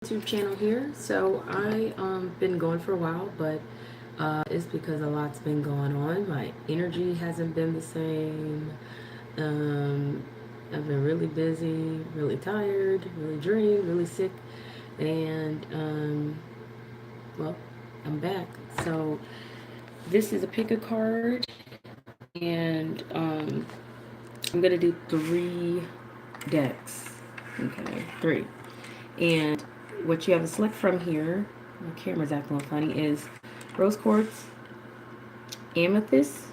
YouTube channel here. So I been going for a while, but it's because a lot's been going on. My energy hasn't been the same. I've been really busy, really tired, really drained, really sick, and well, I'm back. So this is a pick a card, and I'm gonna do 3 decks. Okay, 3. And what you have to select from here, my camera's acting a little funny, is rose quartz, amethyst,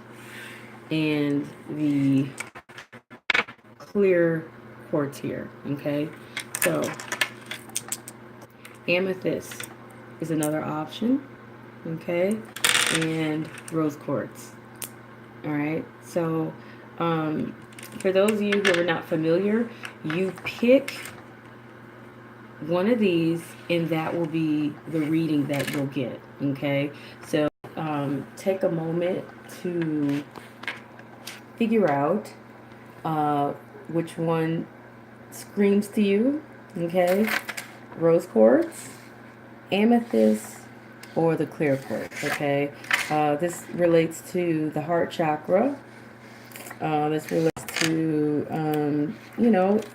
and the clear quartz here. Okay, so amethyst is another option. Okay, and rose quartz. All right, so for those of you who are not familiar, you pick one of these and that will be the reading that you'll get. Okay, so take a moment to figure out which one screams to you. Okay, rose quartz, amethyst, or the clear quartz. Okay, this relates to the heart chakra. This relates to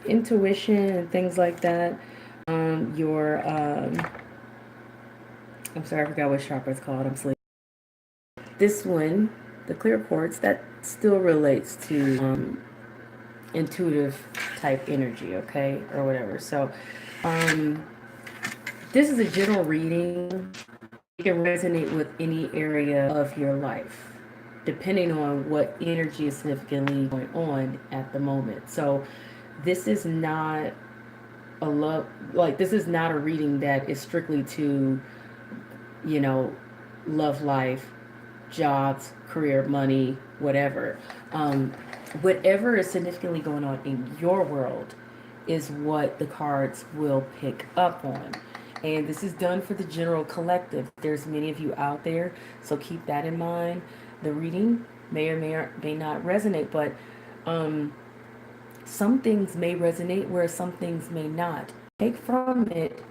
intuition and things like that. I'm sorry, I forgot what chakra it's called. I'm sleeping. This one, the clear quartz, that still relates to intuitive type energy, okay, or whatever. So, this is a general reading. It can resonate with any area of your life, depending on what energy is significantly going on at the moment. So, this is not this is not a reading that is strictly to love life, jobs, career, money, whatever. Whatever is significantly going on in your world is what the cards will pick up on. And this is done for the general collective. There's many of you out there, so keep that in mind. The reading may or may not resonate, but some things may resonate where some things may not. Take from it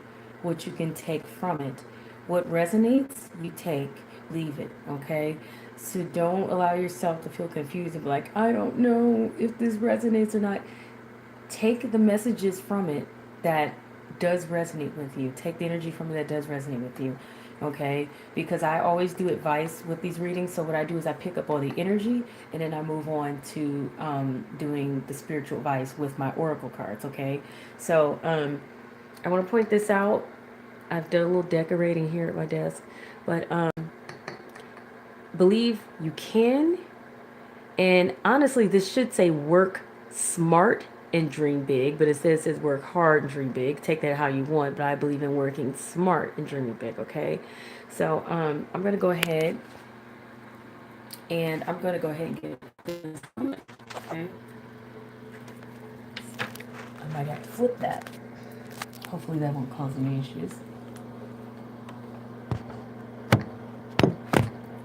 what you can take from it. What resonates, you take. Leave it, okay? So don't allow yourself to feel confused and be like, I don't know if this resonates or not. Take the messages from it that does resonate with you. Take the energy from it that does resonate with you, okay? Because I always do advice with these readings. So what I do is I pick up all the energy and then I move on to doing the spiritual advice with my oracle cards, okay? So I want to point this out. I've done a little decorating here at my desk, but believe you can. And honestly, this should say work smart and dream big, but it says work hard and dream big. Take that how you want, but I believe in working smart and dreaming big, okay? So I'm going to go ahead and get this, okay? I might have to flip that. Hopefully that won't cause any issues.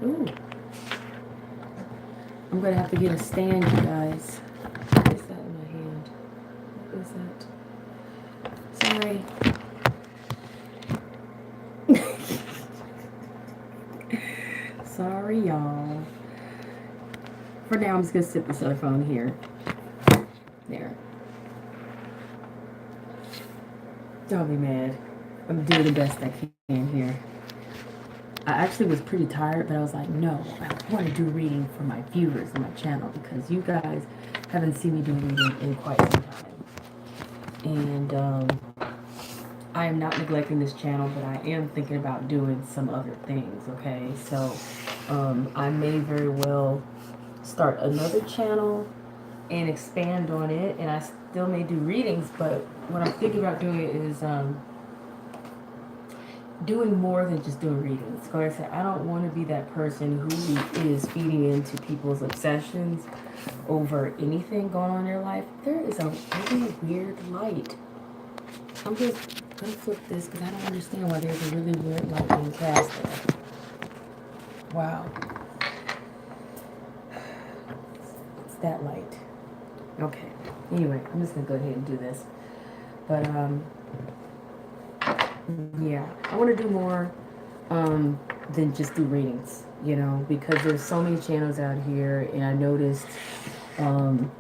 Ooh. I'm going to have to get a stand, you guys. What is that in my hand? What is that? Sorry. Sorry, y'all. For now, I'm just going to sit this other phone here. There. Don't be mad. I'm doing the best I can here. I actually was pretty tired, but I was like, no, I want to do reading for my viewers on my channel because you guys haven't seen me do reading in quite some time. And I am not neglecting this channel, but I am thinking about doing some other things, okay? So I may very well start another channel and expand on it, and I still may do readings, but what I'm thinking about doing is doing more than just doing readings. Like I said, I don't want to be that person who is feeding into people's obsessions over anything going on in their life. There is a really weird light. I'm just going to flip this because I don't understand why there's a really weird light being cast there. Wow. It's that light. Okay. Anyway, I'm just going to go ahead and do this. But, Yeah, I want to do more than just do readings, you know, because there's so many channels out here, and I noticed um,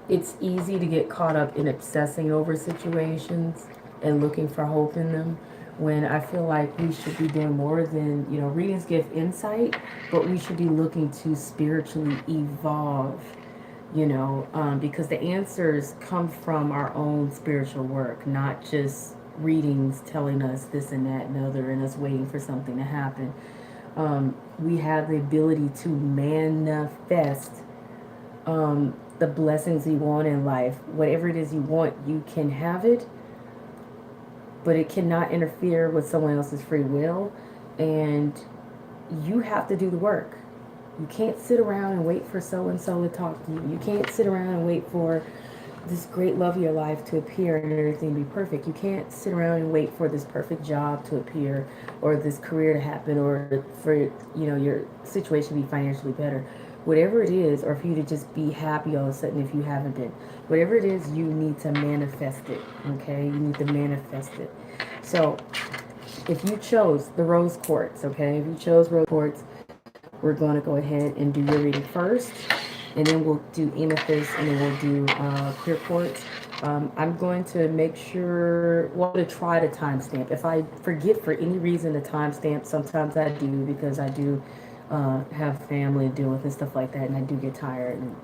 it's easy to get caught up in obsessing over situations and looking for hope in them, when I feel like we should be doing more than, you know, readings give insight, but we should be looking to spiritually evolve, you know, because the answers come from our own spiritual work, not just readings telling us this and that and the other and us waiting for something to happen. We have the ability to manifest the blessings you want in life. Whatever it is you want, you can have it, but it cannot interfere with someone else's free will, and you have to do the work. You can't sit around and wait for so and so to talk to you. You can't sit around and wait for this great love of your life to appear and everything be perfect. You can't sit around and wait for this perfect job to appear, or this career to happen, or for, you know, your situation to be financially better. Whatever it is, or for you to just be happy all of a sudden if you haven't been. Whatever it is, you need to manifest it, okay? You need to manifest it. So if you chose the rose quartz, okay? If you chose rose quartz, we're going to go ahead and do your reading first, and then we'll do amethyst, and then we'll do clear quartz. I'm going to make sure, well, to try to timestamp. If I forget for any reason to timestamp, sometimes I do, because I do have family to deal with and stuff like that, and I do get tired. And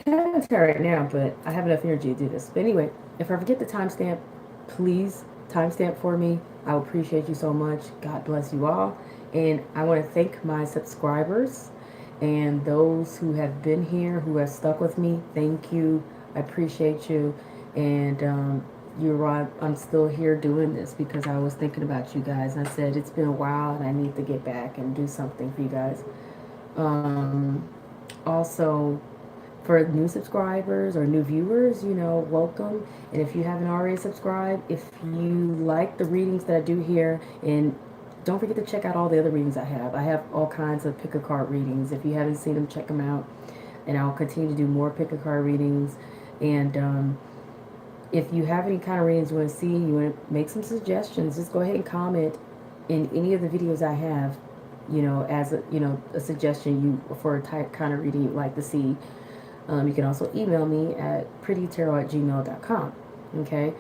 I'm kind of tired right now, but I have enough energy to do this. But anyway, if I forget the timestamp, please timestamp for me. I will appreciate you so much. God bless you all. And I want to thank my subscribers and those who have been here, who have stuck with me. Thank you. I appreciate you. And you're right. I'm still here doing this because I was thinking about you guys. And I said, it's been a while and I need to get back and do something for you guys. Also, for new subscribers or new viewers, you know, welcome. And if you haven't already subscribed, if you like the readings that I do here, and don't forget to check out all the other readings I have. I have all kinds of pick a card readings. If you haven't seen them, check them out. And I'll continue to do more pick a card readings. And if you have any kind of readings you want to see, you want to make some suggestions, just go ahead and comment in any of the videos I have, you know, as a, you know, a suggestion you for a type kind of reading you'd like to see. You can also email me at prettytarot@gmail.com. Okay.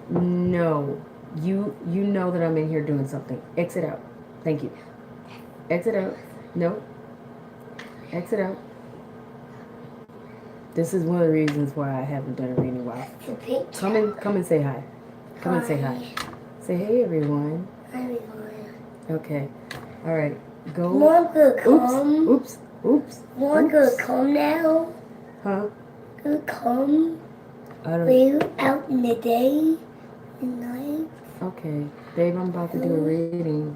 No. You know that I'm in here doing something. Exit out. Thank you. Exit out. No. Exit out. This is one of the reasons why I haven't done a reading in a while. Come and say hi. Come and say hi. Say hey, everyone. Hi, everyone. Okay. All right. Go. Mom could come. Oops. Mom could come now. Huh? Could come. I don't. Live out in the day and night. Okay, babe, I'm about to do a reading.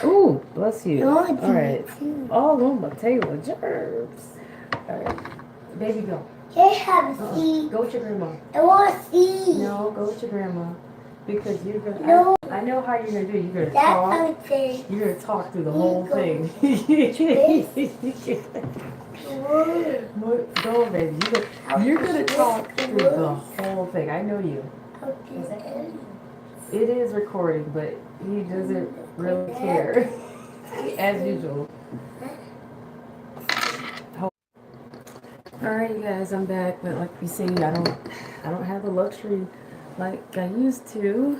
Ooh, bless you. No, all right. All on my table, germs. All right, baby, go. Can't have a seat. Go with your grandma. I want a seat. No, go with your grandma. Because you're gonna. No. I know how you're gonna do. You're gonna That's talk. okay. You're gonna talk through the whole thing. Go, baby. You're gonna talk through the whole thing. I know you. Okay. It is recording, but he doesn't really care, as usual. Alright, you guys, I'm back. But like you see, I don't have the luxury like I used to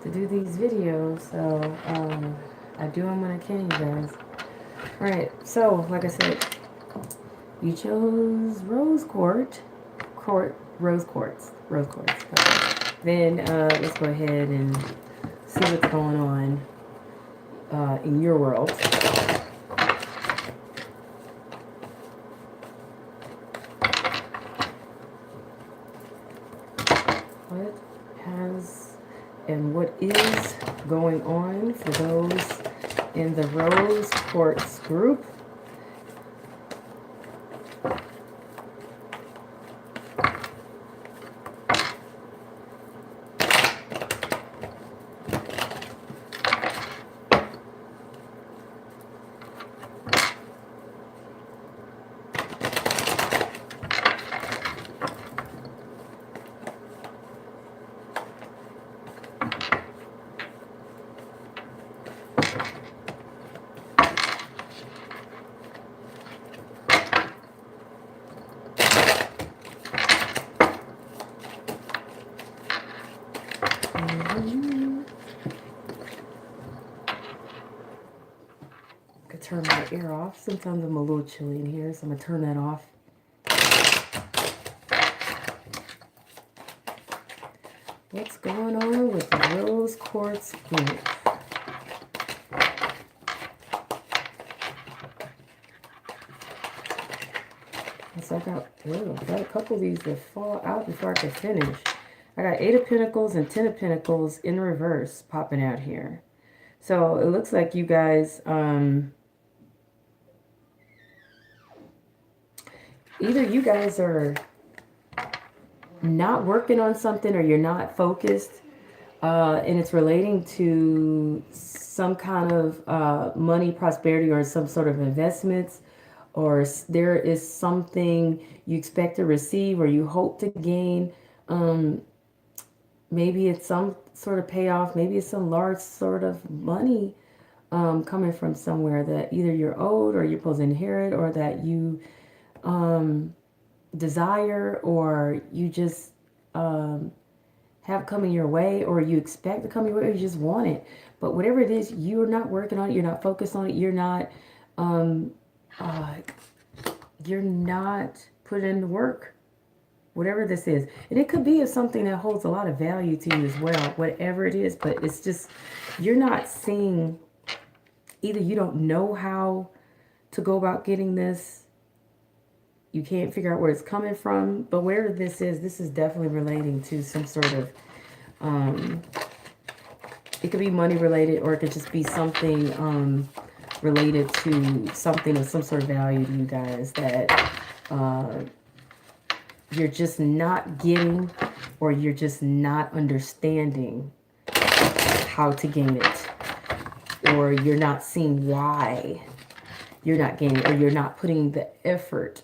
do these videos. So I do them when I can, you guys. Alright, so like I said, you chose rose quartz. Okay. Then let's go ahead and see what's going on in your world. What has and what is going on for those in the rose quartz group? turn my air off. Sometimes I'm a little chilly in here, so I'm going to turn that off. What's going on with the rose quartz group? So I got a couple of these that fall out before I can finish. I got 8 of Pentacles and 10 of Pentacles in reverse popping out here. So it looks like you guys, either you guys are not working on something or you're not focused, and it's relating to some kind of money, prosperity, or some sort of investments, or there is something you expect to receive or you hope to gain. Maybe it's some sort of payoff. Maybe it's some large sort of money coming from somewhere that either you're owed or you're supposed to inherit, or that you desire, or you just have coming your way, or you expect to come your way, or you just want it. But whatever it is, you're not working on it. You're not focused on it. You're not putting in the work. Whatever this is. And it could be something that holds a lot of value to you as well. Whatever it is. But it's just, you're not seeing, either you don't know how to go about getting this. You can't figure out where it's coming from. But wherever this is definitely relating to some sort of, it could be money related, or it could just be something related to something of some sort of value to you guys that you're just not getting, or you're just not understanding how to gain it, or you're not seeing why you're not gaining it, or you're not putting the effort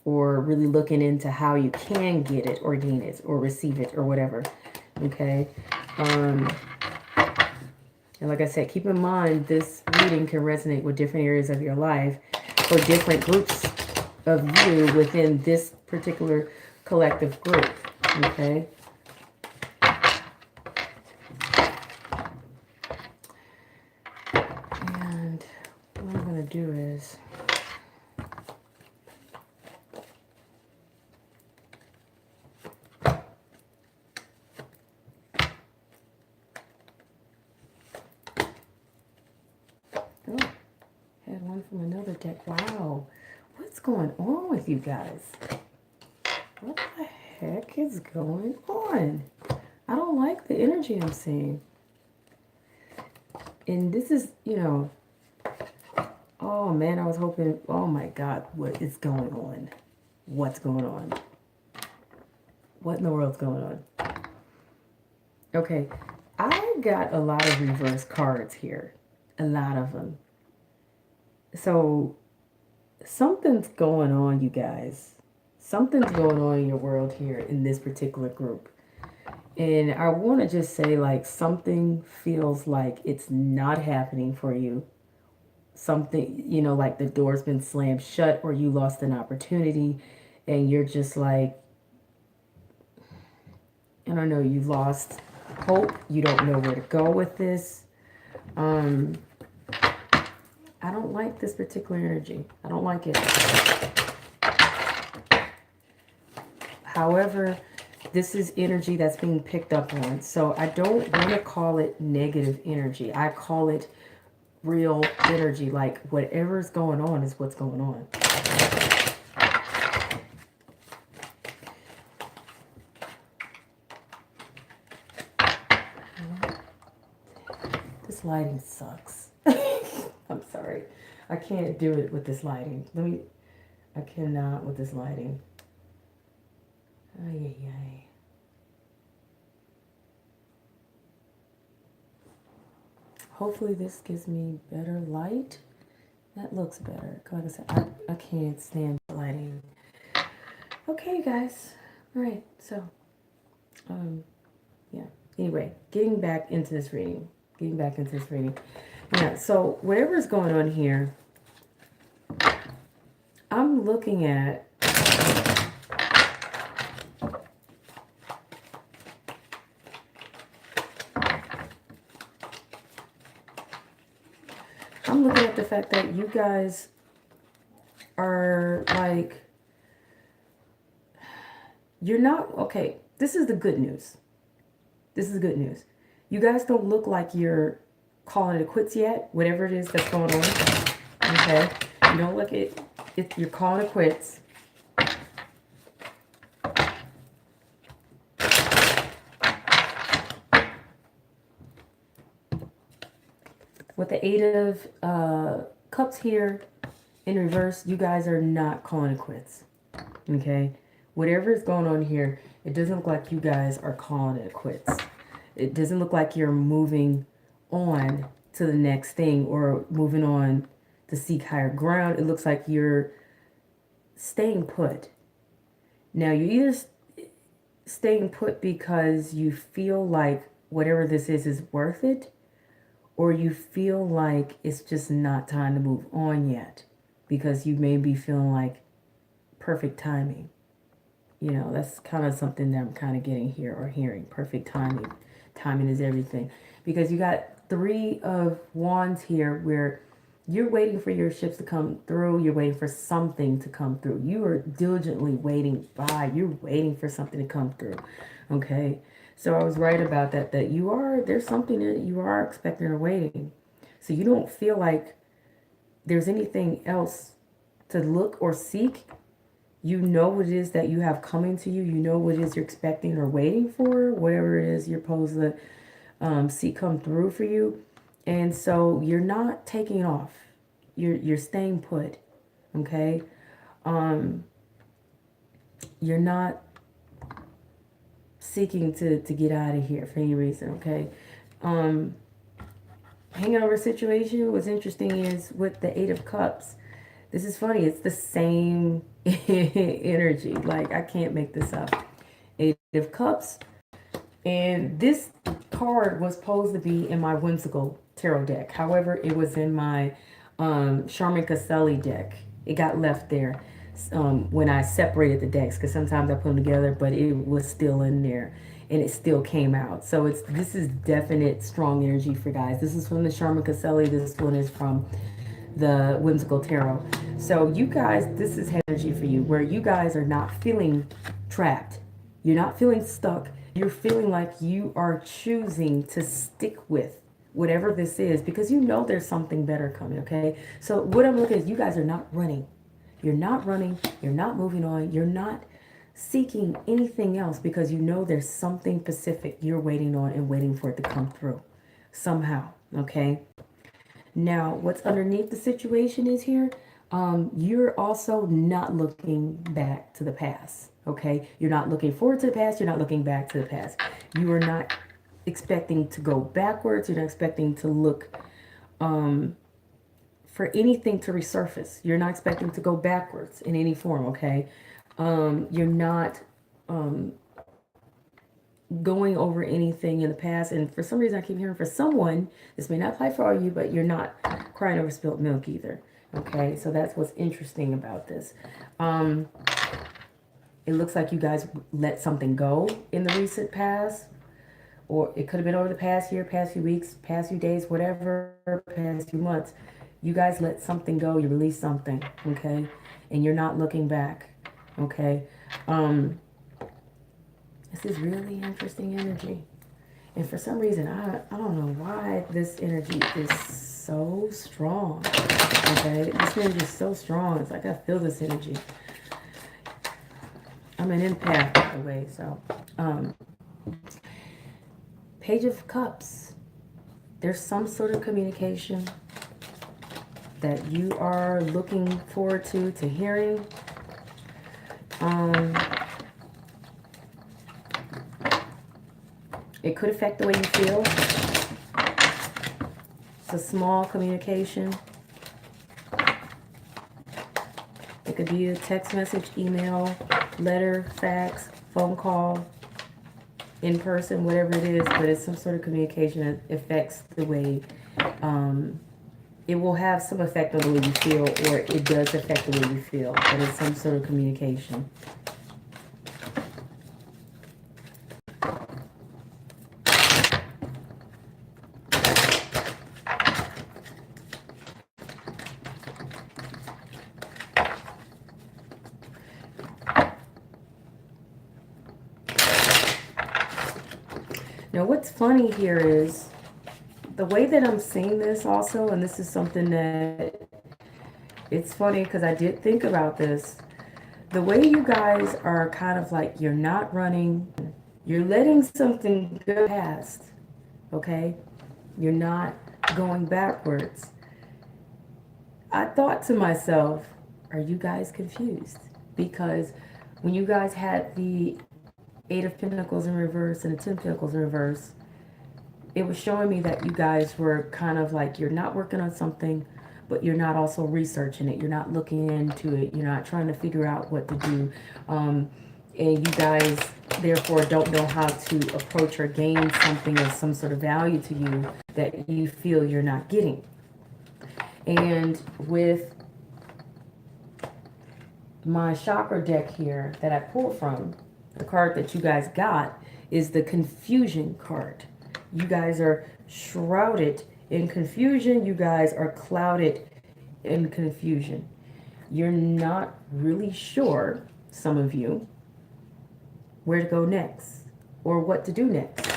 or really looking into how you can get it or gain it or receive it or whatever. Okay. And like I said, keep in mind this reading can resonate with different areas of your life or different groups of you within this particular collective group. Okay. And what I'm going to do is had one from another deck. Wow. What's going on with you guys? What the heck is going on? I don't like the energy I'm seeing. And this is, you know, oh man, I was hoping, oh my God, what is going on? What's going on? What in the world's going on? Okay, I got a lot of reverse cards here. A lot of them. So something's going on, you guys. Something's going on in your world here in this particular group. And I want to just say, like, something feels like it's not happening for you. Something, you know, like the door's been slammed shut, or you lost an opportunity and you're just like, I don't know, you've lost hope. You don't know where to go with this. I don't like this particular energy. I don't like it. However, this is energy that's being picked up on. So I don't want to call it negative energy. I call it real energy. Like whatever's going on is what's going on. This lighting sucks. I'm sorry. I can't do it with this lighting. I cannot with this lighting. Ay, ay, ay. Hopefully this gives me better light. That looks better. Like I said, I can't stand lighting. Okay, you guys. All right. So, yeah. Anyway, getting back into this reading. Yeah, so whatever's going on here, I'm looking at I'm looking at the fact that you guys are like, you're not, okay, this is the good news. This is the good news. You guys don't look like you're calling it quits yet, whatever it is that's going on. Okay? You don't look at it, you're calling it quits. With the Eight of Cups here in reverse, you guys are not calling it quits. Okay? Whatever is going on here, it doesn't look like you guys are calling it quits. It doesn't look like you're moving on to the next thing or moving on to seek higher ground. It looks like you're staying put. Now, you're either staying put because you feel like whatever this is worth it, or you feel like it's just not time to move on yet because you may be feeling like perfect timing. You know, that's kind of something that I'm kind of getting here or hearing. Perfect timing. Timing is everything. Because you got Three of Wands here where you're waiting for your ships to come through. You're waiting for something to come through. You are diligently waiting by. You're waiting for something to come through. Okay? So I was right about that. That you are, there's something that you are expecting or waiting. So you don't feel like there's anything else to look or seek. You know what it is that you have coming to you. You know what it is you're expecting or waiting for. Whatever it is you're supposed to see come through for you. And so you're not taking off. You're staying put. Okay? You're not seeking to get out of here for any reason. Okay? Hangover situation. What's interesting is with the Eight of Cups. This is funny. It's the same energy. Like, I can't make this up. Eight of Cups. And this card was supposed to be in my whimsical tarot deck. However, it was in my Charmin Caselli deck. It got left there when I separated the decks, because sometimes I put them together, but it was still in there. And it still came out. So this is definite strong energy for guys. This is from the Charmin Caselli. This one is from the Whimsical Tarot. So you guys, this is energy for you, where you guys are not feeling trapped. You're not feeling stuck. You're feeling like you are choosing to stick with whatever this is, because you know there's something better coming, okay? So what I'm looking at is you guys are not running. You're not running. You're not moving on. You're not seeking anything else, because you know there's something specific you're waiting on and waiting for it to come through somehow, okay? Now, what's underneath the situation is here, you're also not looking back to the past, okay? You're not looking forward to the past. You're not looking back to the past. You are not expecting to go backwards. You're not expecting to look for anything to resurface. You're not expecting to go backwards in any form, okay? You're not going over anything in the past. And for some reason, I keep hearing for someone, this may not apply for all of you, but you're not crying over spilled milk either. Okay, so that's what's interesting about this. It looks like you guys let something go in the recent past, or it could have been over the past year, past few weeks, past few days, whatever, past few months. You guys let something go, you release something, okay? And you're not looking back, okay? This is really interesting energy. And for some reason, I don't know why this energy is so strong. Okay, this energy is so strong. It's like I feel this energy. I'm an empath, by the way. So, Page of Cups. There's some sort of communication that you are looking forward to hearing. It could affect the way you feel. It's a small communication. It could be a text message, email, letter, fax, phone call, in person, whatever it is, but it's some sort of communication that affects the way, it will have some effect on the way you feel, or it does affect the way you feel, but it's some sort of communication. Now, what's funny here is the way that I'm seeing this also, and this is something that it's funny because I did think about this. The way you guys are kind of like, you're not running, you're letting something go past, okay? You're not going backwards. I thought to myself, are you guys confused? Because when you guys had the Eight of Pentacles in reverse and the Ten of Pentacles in reverse, it was showing me that you guys were kind of like, you're not working on something, but you're not also researching it. You're not looking into it. You're not trying to figure out what to do. And you guys, therefore, don't know how to approach or gain something of some sort of value to you that you feel you're not getting. And with my chakra deck here that I pulled from, the card that you guys got is the confusion card. You guys are shrouded in confusion. You guys are clouded in confusion. You're not really sure, some of you, where to go next or what to do next.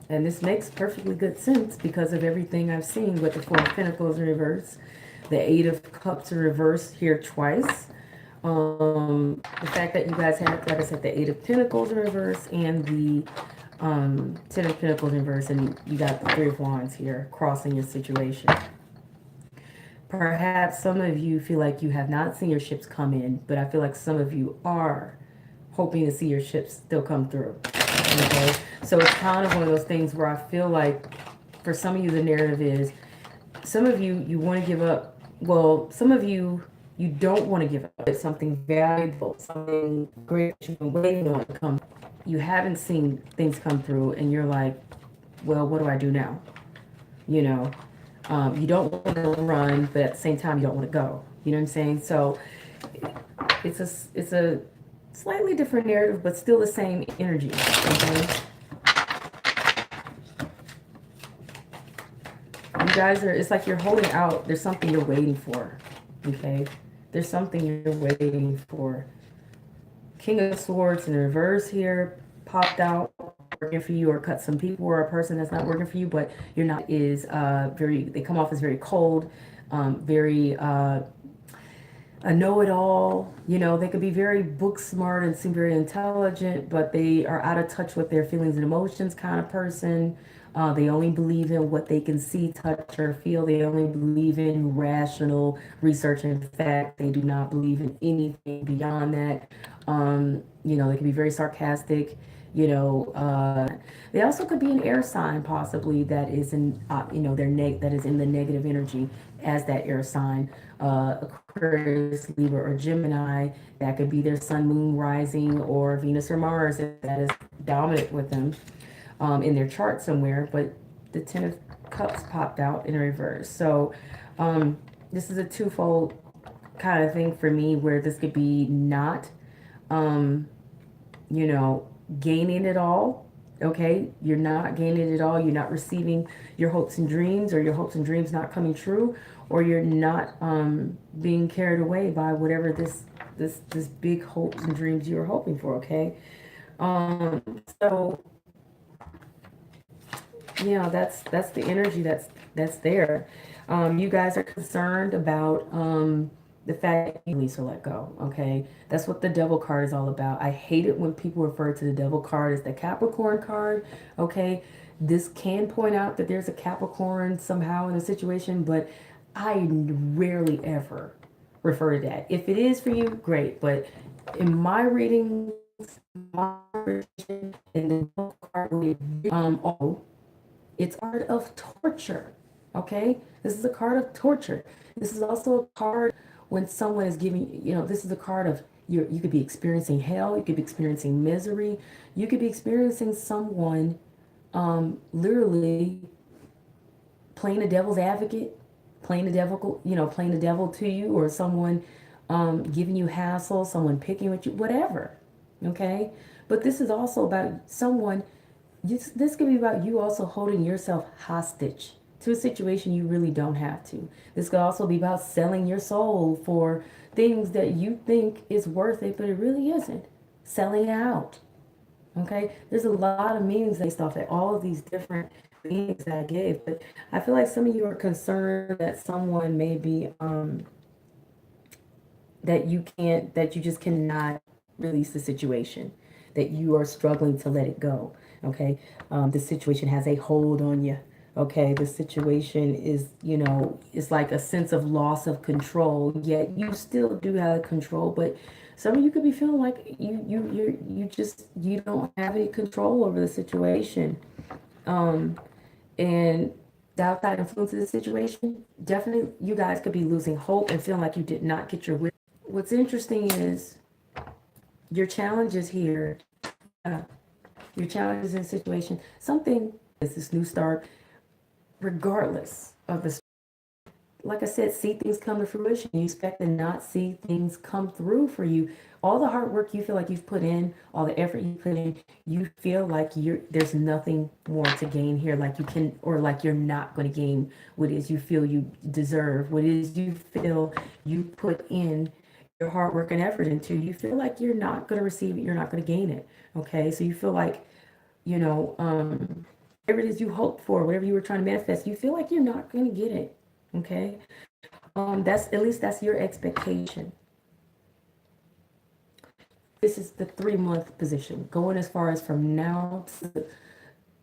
And this makes perfectly good sense because of everything I've seen with the Four of Pentacles in reverse, the Eight of Cups in reverse here twice. The fact that you guys had, like I said, the Eight of Pentacles in reverse and the Ten of Pentacles in reverse, and you got the Three of Wands here crossing your situation. Perhaps some of you feel like you have not seen your ships come in, but I feel like some of you are hoping to see your ships still come through. Okay, so it's kind of one of those things where I feel like for some of you the narrative is some of you want to give up. Well, some of you don't want to give up. It's something valuable, something great that you've been waiting on to come. You haven't seen things come through, and you're like, well, what do I do now? You know, you don't want to run, but at the same time, you don't want to go. You know what I'm saying? So it's a slightly different narrative, but still the same energy. Okay? You guys are, it's like you're holding out. There's something you're waiting for. Okay? There's something you're waiting for. King of Swords in reverse here popped out, working for you, or cut some people, or a person that's not working for you, but you're not, is very, they come off as very cold, very a know-it-all. You know, they could be very book smart and seem very intelligent, but they are out of touch with their feelings and emotions kind of person. They only believe in what they can see, touch, or feel. They only believe in rational research and fact. They do not believe in anything beyond that. You know, they can be very sarcastic. You know, they also could be an air sign, possibly, that is in, you know, that is in the negative energy as that air sign. Aquarius, Libra, or Gemini. That could be their sun, moon, rising, or Venus or Mars that is dominant with them. In their chart somewhere, but the Ten of Cups popped out in reverse. So this is a twofold kind of thing for me, where this could be not, you know, gaining it all. Okay, you're not gaining it all. You're not receiving your hopes and dreams, or your hopes and dreams not coming true, or you're not being carried away by whatever this big hopes and dreams you were hoping for. Okay, so. Yeah, that's the energy that's there. You guys are concerned about the fact that you release or let go. Okay, that's what the Devil card is all about. I hate it when people refer to the Devil card as the Capricorn card. Okay, this can point out that there's a Capricorn somehow in a situation, but I rarely ever refer to that. If it is for you, great. But in my readings, my version, and the Devil card, it's a card of torture, okay? This is a card of torture. This is also a card when someone is giving, you know, this is a card of, you could be experiencing hell, you could be experiencing misery, you could be experiencing someone literally playing the devil's advocate, playing the devil, you know, playing the devil to you, or someone giving you hassle, someone picking with you, whatever, okay? But this is also about someone. This could be about you also holding yourself hostage to a situation you really don't have to. This could also be about selling your soul for things that you think is worth it, but it really isn't. Selling out. Okay, there's a lot of meanings based off of all of these different meanings that I gave, but I feel like some of you are concerned that someone may be that you just cannot release the situation, that you are struggling to let it go. Okay, the situation has a hold on you. Okay, the situation is, it's like a sense of loss of control, yet you still do have control, but some of you could be feeling like you don't have any control over the situation. And the outside influence of the situation, definitely you guys could be losing hope and feeling like you did not get your wish. What's interesting is your challenges here, your challenges in the situation, something is this new start, regardless of the, like I said, see things come to fruition. You expect to not see things come through for you. All the hard work you feel like you've put in, all the effort you put in, you feel like there's nothing more to gain here, like you can, or like you're not going to gain what it is you feel you deserve, what it is you feel you put in your hard work and effort into. You feel like you're not going to receive it, you're not going to gain it. Okay, so you feel like, whatever it is you hoped for, whatever you were trying to manifest, you feel like you're not going to get it. Okay, that's, at least that's your expectation. This is the 3-month position, going as far as from now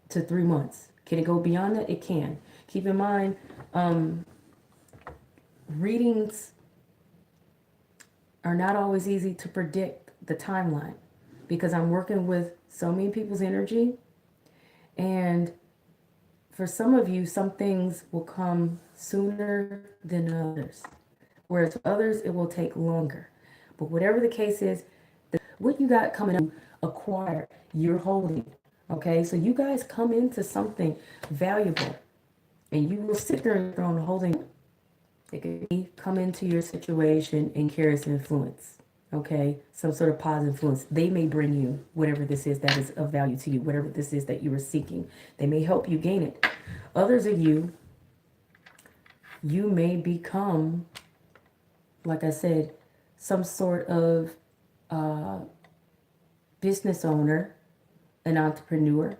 to 3 months. Can it go beyond that? It can. Keep in mind, readings are not always easy to predict the timeline, because I'm working with so many people's energy, and for some of you, some things will come sooner than others, whereas for others, it will take longer. But whatever the case is, what you got coming up, acquire, you're holding. Okay, so you guys come into something valuable, and you will sit there and throne holding. It could be come into your situation and carry some influence. Okay, some sort of positive influence. They may bring you whatever this is that is of value to you, whatever this is that you are seeking. They may help you gain it. Others of you may become, like I said, some sort of business owner, an entrepreneur.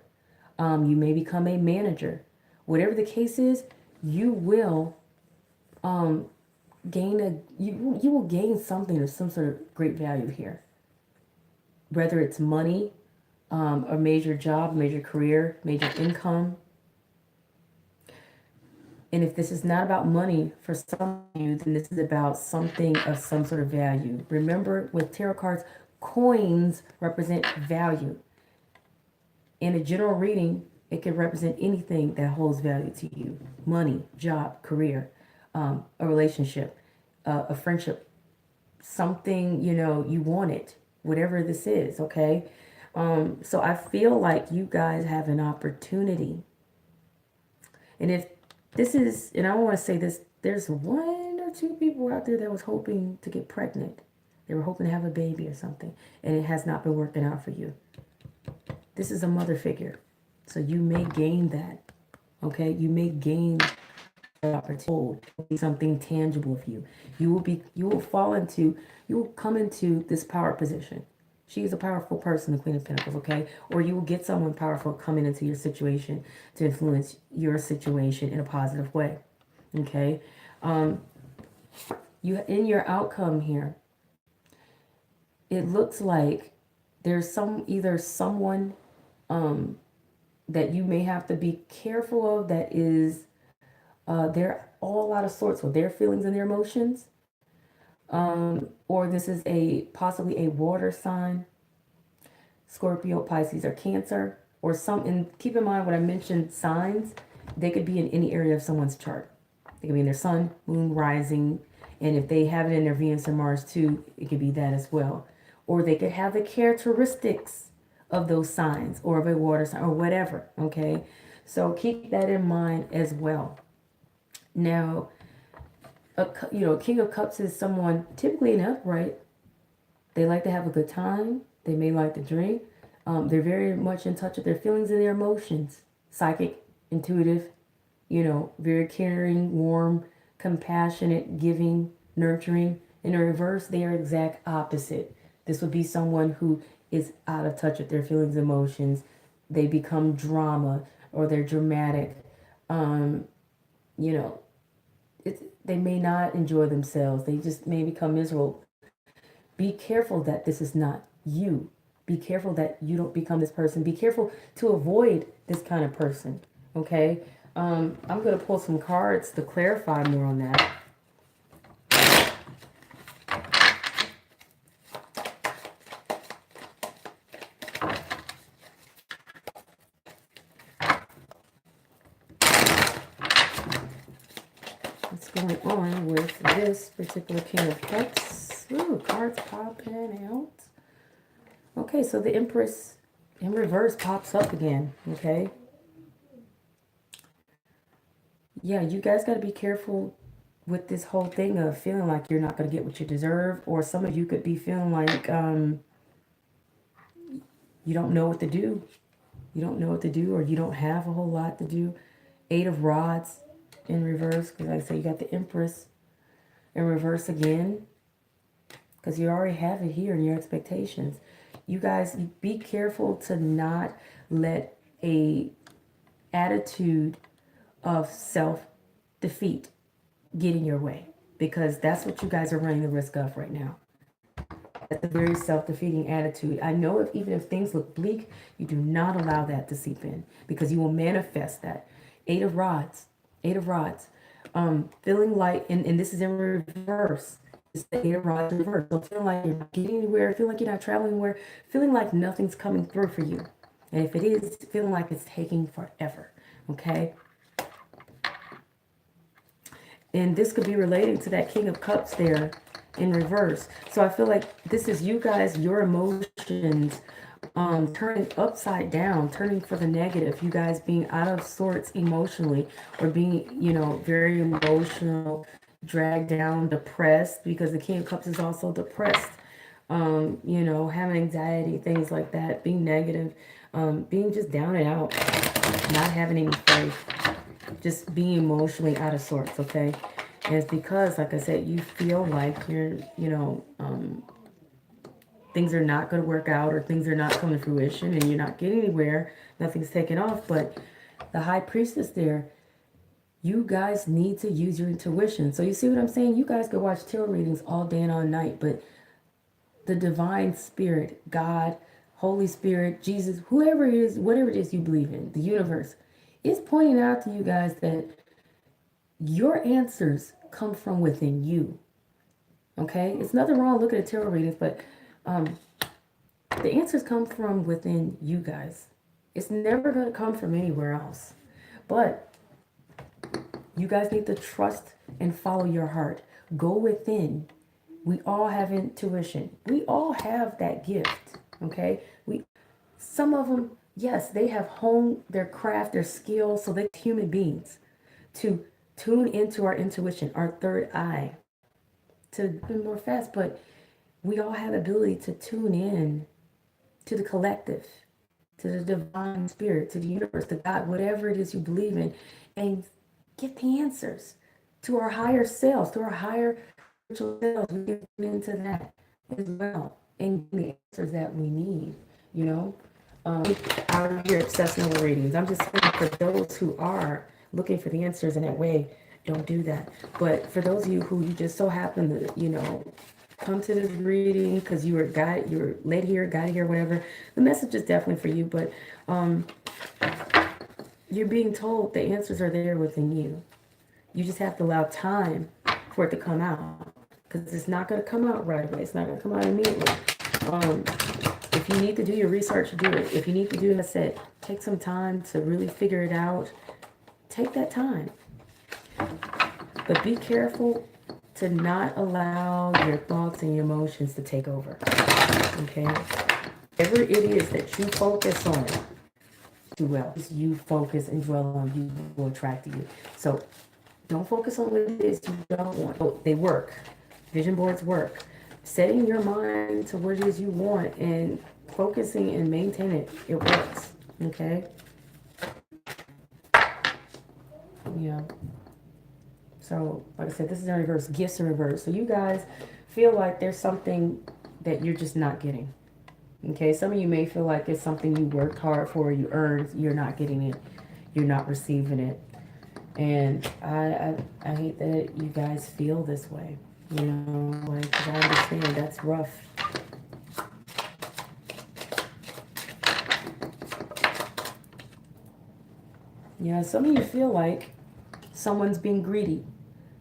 You may become a manager. Whatever the case is, you will you will gain something of some sort of great value here. Whether it's money, a major job, major career, major income. And if this is not about money for some of you, then this is about something of some sort of value. Remember, with tarot cards, coins represent value. In a general reading, it can represent anything that holds value to you. Money, job, career, a relationship, a friendship, something, you want it, whatever this is, okay? So I feel like you guys have an opportunity. And if this is, and I want to say this, there's 1 or 2 people out there that was hoping to get pregnant. They were hoping to have a baby or something, and it has not been working out for you. This is a mother figure. So you may gain that, okay? You may gain that opportunity, something tangible of you. You will come into this power position. She is a powerful person, the Queen of Pentacles, okay? Or you will get someone powerful coming into your situation to influence your situation in a positive way, okay? You, in your outcome here, it looks like there's either someone that you may have to be careful of, that is, they're all out of sorts with their feelings and their emotions. Or this is possibly a water sign, Scorpio, Pisces, or Cancer, or and keep in mind when I mentioned signs, they could be in any area of someone's chart. They could be in their sun, moon, rising, and if they have it in their Venus and Mars too, it could be that as well. Or they could have the characteristics of those signs, or of a water sign, or whatever, okay? So keep that in mind as well. Now, King of Cups is someone typically an upright. They like to have a good time. They may like to drink. They're very much in touch with their feelings and their emotions. Psychic, intuitive, very caring, warm, compassionate, giving, nurturing. In the reverse, they are exact opposite. This would be someone who is out of touch with their feelings, emotions. They become drama, or they're dramatic. You know, they may not enjoy themselves. They just may become miserable. Be careful that this is not you. Be careful that you don't become this person. Be careful to avoid this kind of person. Okay? I'm going to pull some cards to clarify more on that. What's going on with this particular King of Cups? Ooh, cards popping out. Okay, so the Empress in reverse pops up again. Okay. Yeah, you guys got to be careful with this whole thing of feeling like you're not going to get what you deserve, or some of you could be feeling like you don't know what to do. You don't know what to do, or you don't have a whole lot to do. 8 of Rods in reverse, because like I say, you got the Empress in reverse again, because you already have it here in your expectations. You guys, be careful to not let a attitude of self-defeat get in your way, because that's what you guys are running the risk of right now. That's a very self-defeating attitude. I know even if things look bleak, you do not allow that to seep in, because you will manifest that. 8 of Rods. 8 of Rods. Feeling like, and this is in reverse. It's the 8 of Rods in reverse. So feeling like you're not getting anywhere, feeling like you're not traveling anywhere, feeling like nothing's coming through for you. And if it is, feeling like it's taking forever. Okay? And this could be relating to that King of Cups there in reverse. So I feel like this is you guys, your emotions turning upside down, turning for the negative. You guys being out of sorts emotionally, or being, you know, very emotional, dragged down, depressed, because the King of Cups is also depressed. You know, having anxiety, things like that, being negative, being just down and out, not having any faith. Just being emotionally out of sorts, okay? And it's because, like I said, you feel like you're, you know, things are not going to work out, or things are not coming to fruition, and you're not getting anywhere. Nothing's taking off. But the High Priestess there, you guys need to use your intuition. So you see what I'm saying? You guys could watch tarot readings all day and all night, but the divine spirit, God, Holy Spirit, Jesus, whoever it is, whatever it is you believe in, the universe, is pointing out to you guys that your answers come from within you. Okay? It's nothing wrong looking at tarot readings, but the answers come from within you guys. It's never going to come from anywhere else. But you guys need to trust and follow your heart. Go within. We all have intuition. We all have that gift. Okay? Some of them, yes, they have honed their craft, their skill, so they're human beings, to tune into our intuition, our third eye, to be more fast. But we all have the ability to tune in to the collective, to the divine spirit, to the universe, to God, whatever it is you believe in, and get the answers to our higher selves, to our higher spiritual selves. We can tune into that as well and get the answers that we need, you know. Out here obsessing over readings. I'm just saying, for those who are looking for the answers in that way, don't do that. But for those of you who you just so happen to, you know, come to this reading because you were led here, guided here, whatever, the message is definitely for you. But you're being told the answers are there within you. You just have to allow time for it to come out, because it's not going to come out right away. It's not going to come out immediately. If you need to do your research, do it. If you need to do, as I said, take some time to really figure it out. Take that time. But be careful to not allow your thoughts and your emotions to take over. Okay? Whatever it is that you focus on, do well. You focus and dwell on, you will attract to you. So don't focus on what it is you don't want. Oh, they work. Vision boards work. Setting your mind to what it is you want and focusing and maintaining it, it works. Okay? Yeah. So, like I said, this is in reverse. Gifts in reverse. So you guys feel like there's something that you're just not getting. Okay, some of you may feel like it's something you worked hard for, you earned, you're not getting it, you're not receiving it. And I hate that you guys feel this way. You know, like, 'cause I understand that's rough. Yeah, some of you feel like someone's being greedy.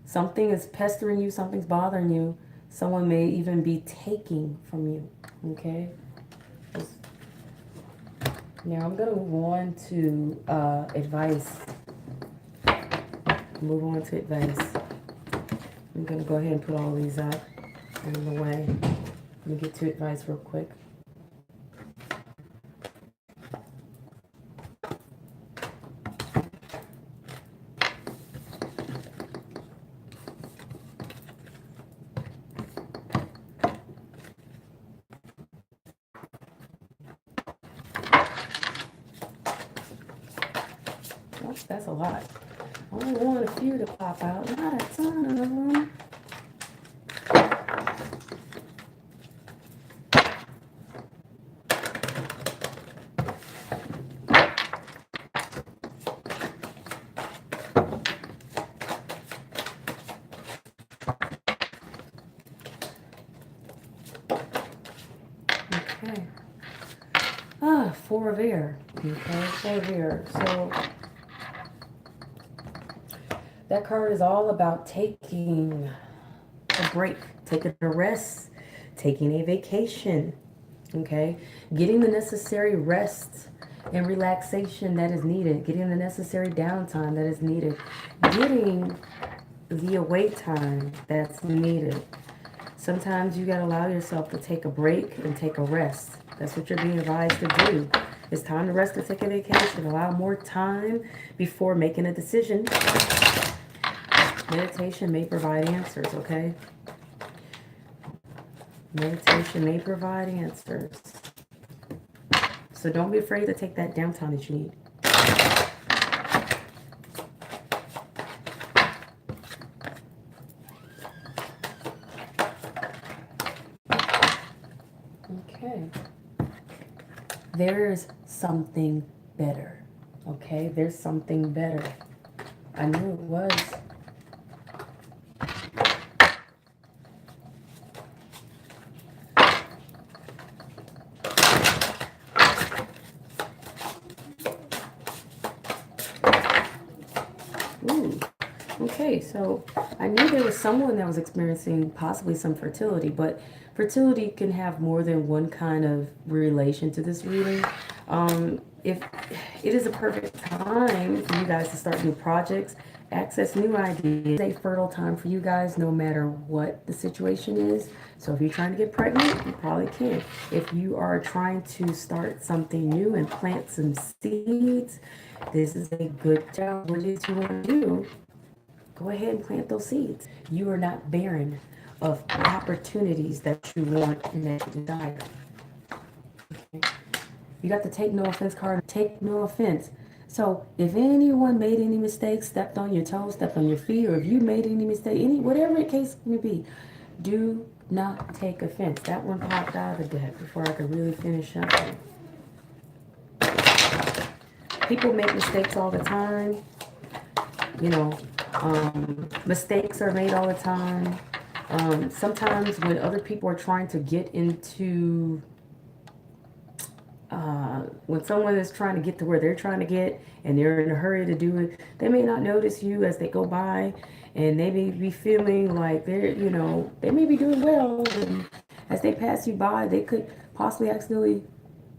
Something is pestering you, something's bothering you. Someone may even be taking from you. Okay? Now I'm going to move on to advice. Move on to advice. I'm going to go ahead and put all these up out of the way. Let me get to advice real quick. Oh, that's a lot. I only want a few to pop out, not a ton of them. Okay. Four of air. Okay, four of air. So that card is all about taking a break, taking a rest, taking a vacation. Okay, getting the necessary rest and relaxation that is needed, getting the necessary downtime that is needed, getting the away time that's needed. Sometimes you gotta allow yourself to take a break and take a rest. That's what you're being advised to do. It's time to rest and take a vacation. Allow more time before making a decision. Meditation may provide answers, okay? Meditation may provide answers. So don't be afraid to take that downtime that you need. Okay. There's something better. Okay? There's something better. I knew it was. Okay, so I knew there was someone that was experiencing possibly some fertility, but fertility can have more than one kind of relation to this reading. If it is a perfect time for you guys to start new projects, access new ideas, it's a fertile time for you guys no matter what the situation is. So if you're trying to get pregnant, you probably can. If you are trying to start something new and plant some seeds, this is a good time. What it is you want to do, go ahead and plant those seeds. You are not barren of opportunities that you want and that you desire. Okay. You got the take no offense card. Take no offense. So if anyone made any mistakes, stepped on your toes, stepped on your feet, or if you made any mistake, whatever the case may be, do not take offense. That one popped out of the deck before I could really finish up. People make mistakes all the time. You know, mistakes are made all the time. Sometimes when other people are trying to get into, when someone is trying to get to where they're trying to get and they're in a hurry to do it, they may not notice you as they go by, and they may be feeling like they're, you know, they may be doing well, and as they pass you by, they could possibly accidentally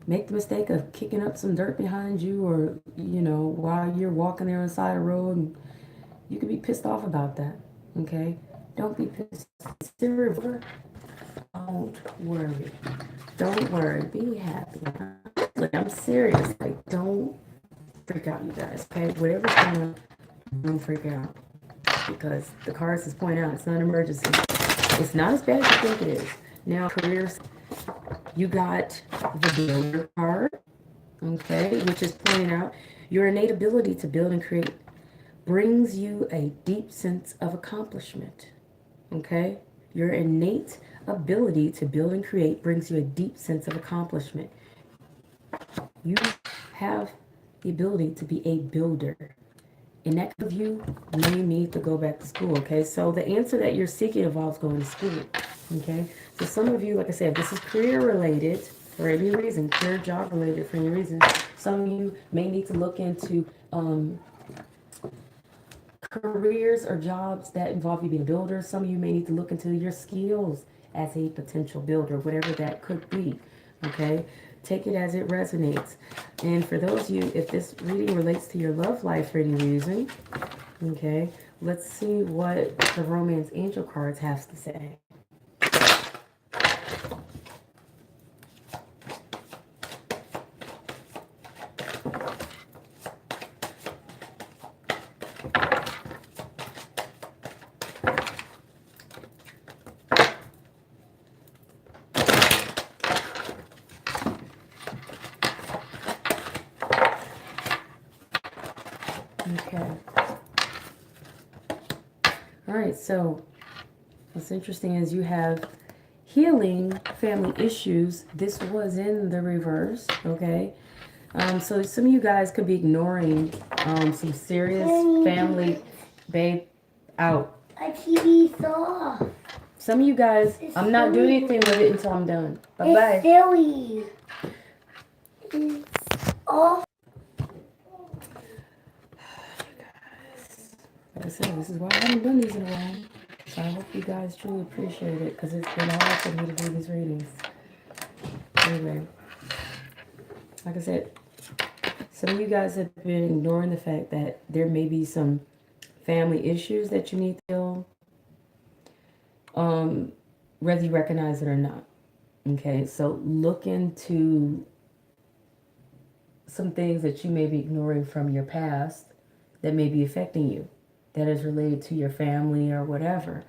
make the mistake of kicking up some dirt behind you, or, you know, while you're walking there on the side of the road, and you could be pissed off about that. Okay? Don't be pissed. Don't worry. Don't worry. Be happy. Look, I'm serious. Like, don't freak out, you guys. Okay? Whatever's going on, don't freak out. Because the cards is pointing out it's not an emergency. It's not as bad as you think it is. Now, careers, you got the builder card. Okay? Which is pointing out your innate ability to build and create brings you a deep sense of accomplishment. Okay? Your innate ability to build and create brings you a deep sense of accomplishment. You have the ability to be a builder. And that of you may need to go back to school, okay? So the answer that you're seeking involves going to school, okay? So some of you, like I said, if this is career related for any reason, career job related for any reason, some of you may need to look into careers or jobs that involve you being a builder. Some of you may need to look into your skills as a potential builder, whatever that could be, okay? Take it as it resonates. And for those of you, if this reading relates to your love life for any reason, okay, let's see what the romance angel cards have to say. Okay. All right, so what's interesting is you have healing family issues. This was in the reverse, okay? So some of you guys could be ignoring some serious family, babe, out. A TV saw. Some of you guys, I'm not doing anything with it until I'm done. Bye-bye. It's silly. It's off. Like I said, this is why I haven't done these in a while. So I hope you guys truly appreciate it, because it's been hard for me to do these readings. Anyway, like I said, some of you guys have been ignoring the fact that there may be some family issues that you need to heal, whether you recognize it or not. Okay, so look into some things that you may be ignoring from your past that may be affecting you, that is related to your family or whatever.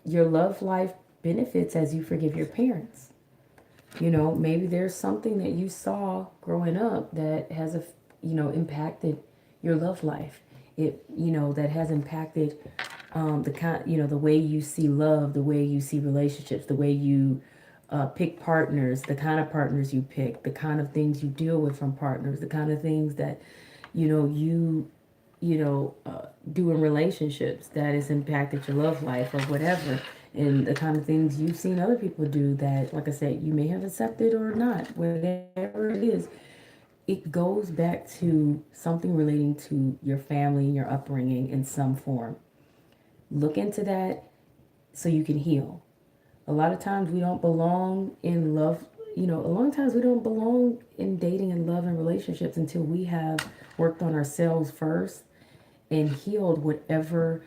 Your love life benefits as you forgive your parents. You know, maybe there's something that you saw growing up that has impacted your love life. It, that has impacted the way you see love, the way you see relationships, the way you pick partners, the kind of partners you pick, the kind of things you deal with from partners, the kind of things that do in relationships that has impacted your love life or whatever, and the kind of things you've seen other people do that, like I said, you may have accepted or not, whatever it is. It goes back to something relating to your family and your upbringing in some form. Look into that so you can heal. A lot of times we don't belong in love. A lot of times we don't belong in dating and love and relationships until we have worked on ourselves first and healed whatever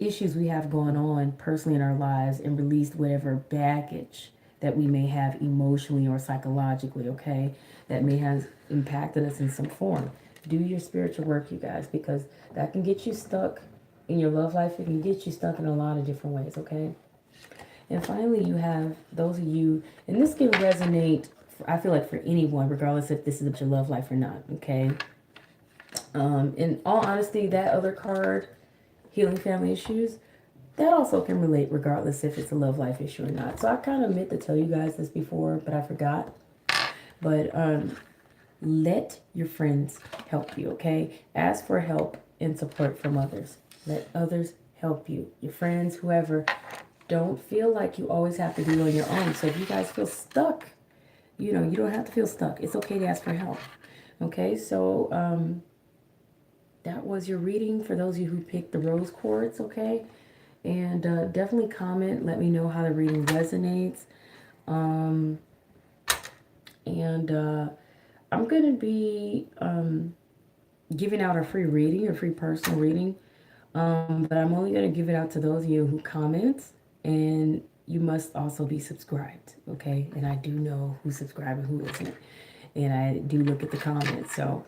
issues we have going on personally in our lives, and released whatever baggage that we may have emotionally or psychologically, okay, that may have impacted us in some form. Do your spiritual work, you guys, because that can get you stuck in your love life. It can get you stuck in a lot of different ways, okay? And finally, you have those of you, and this can resonate, I feel like, for anyone, regardless if this is your love life or not, okay? In all honesty, that other card, healing family issues, that also can relate regardless if it's a love life issue or not. So I kind of meant to tell you guys this before, but I forgot. But let your friends help you, okay? Ask for help and support from others. Let others help you. Your friends, whoever. Don't feel like you always have to do it on your own. So if you guys feel stuck, you don't have to feel stuck. It's okay to ask for help. Okay, so that was your reading for those of you who picked the rose quartz, okay? And definitely comment. Let me know how the reading resonates. And I'm going to be giving out a free reading, a free personal reading. But I'm only going to give it out to those of you who comment. And you must also be subscribed, okay? And I do know who's subscribed and who isn't. And I do look at the comments. So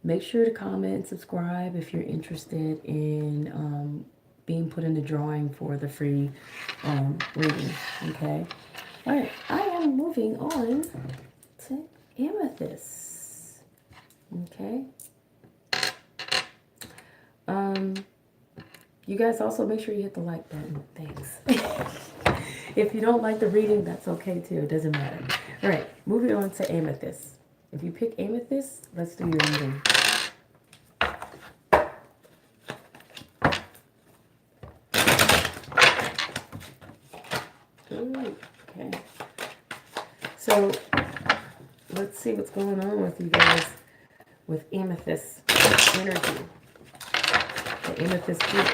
make sure to comment and subscribe if you're interested in being put in the drawing for the free reading, okay? All right, I am moving on to Amethyst, okay? You guys also make sure you hit the like button. Thanks. If you don't like the reading, that's okay too. It doesn't matter. All right, moving on to Amethyst. If you pick Amethyst, let's do your reading. Ooh, okay. So let's see what's going on with you guys with Amethyst energy. The Amethyst group.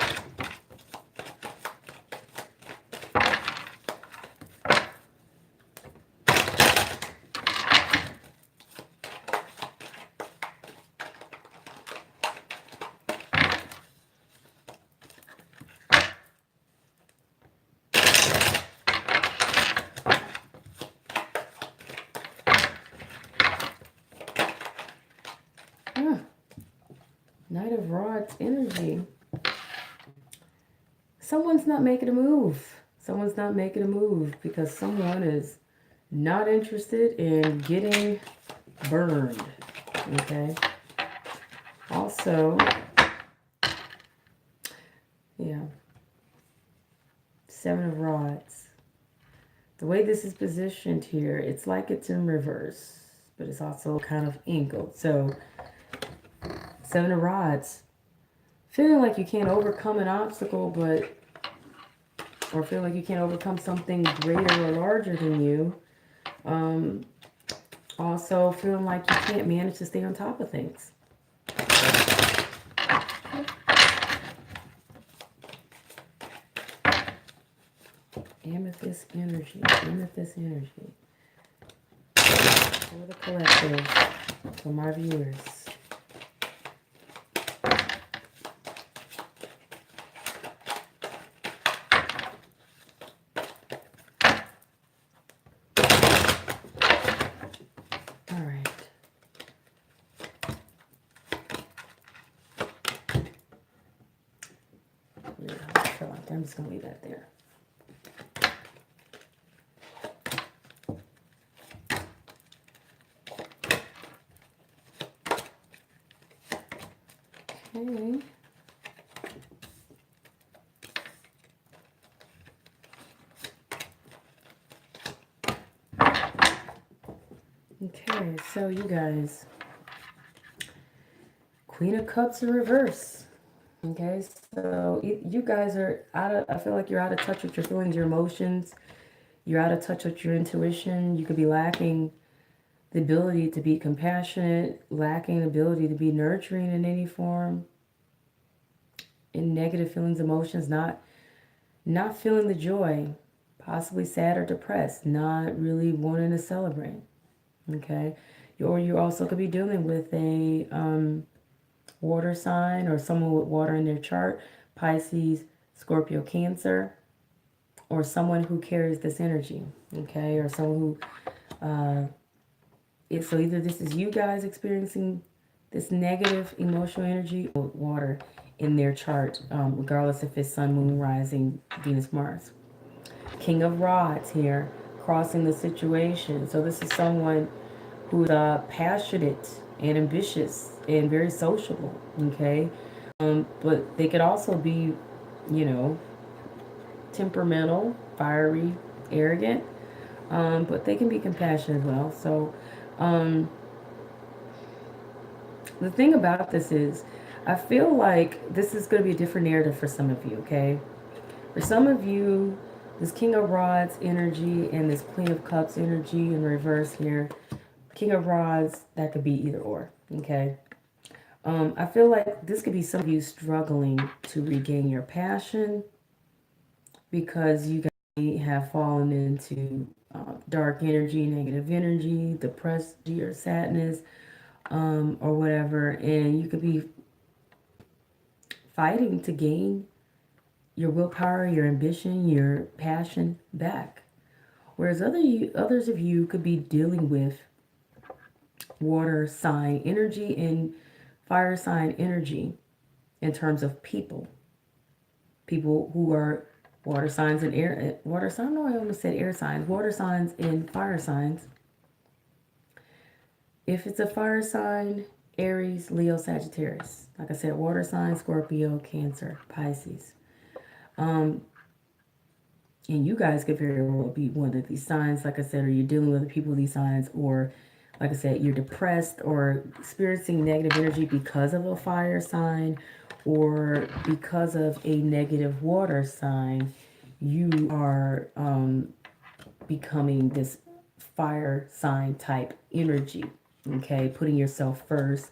Knight of Rods energy. Someone's not making a move. Someone's not making a move because someone is not interested in getting burned. Okay. Also, yeah. 7 of Rods. The way this is positioned here, it's like it's in reverse, but it's also kind of angled. So 7 of Rods, feeling like you can't overcome an obstacle, or feel like you can't overcome something greater or larger than you. Also feeling like you can't manage to stay on top of things. Amethyst energy, Amethyst energy. For the collective, for my viewers. I'm just going to leave that there. Okay. Okay, so you guys, Queen of Cups in reverse. Okay, so you guys are I feel like you're out of touch with your feelings, your emotions. You're out of touch with your intuition. You could be lacking the ability to be compassionate, lacking the ability to be nurturing in any form. In negative feelings, emotions, not feeling the joy, possibly sad or depressed, not really wanting to celebrate. Okay, or you also could be dealing with a water sign or someone with water in their chart, Pisces, Scorpio, Cancer, or someone who carries this energy, okay, or someone who, so either this is you guys experiencing this negative emotional energy or water in their chart, regardless if it's Sun, Moon, Rising, Venus, Mars. King of Rods here, crossing the situation. So this is someone who's passionate and ambitious and very sociable, okay? But they could also be, temperamental, fiery, arrogant, but they can be compassionate as well. So the thing about this is, I feel like this is going to be a different narrative for some of you, okay? For some of you, this King of Rods energy and this Queen of Cups energy in reverse here, King of Rods, that could be either or, okay? I feel like this could be some of you struggling to regain your passion because you guys have fallen into dark energy, negative energy, depressed or sadness, or whatever, and you could be fighting to gain your willpower, your ambition, your passion back. Whereas others of you could be dealing with water sign energy and fire sign energy in terms of people who are water signs and water sign. No, I almost said air signs. Water signs and fire signs. If it's a fire sign, Aries, Leo, Sagittarius. Like I said, water sign, Scorpio, Cancer, Pisces. And you guys could very well be one of these signs, like I said, or you're dealing with people with these signs, or like I said, you're depressed or experiencing negative energy because of a fire sign or because of a negative water sign. You are becoming this fire sign type energy, okay? Putting yourself first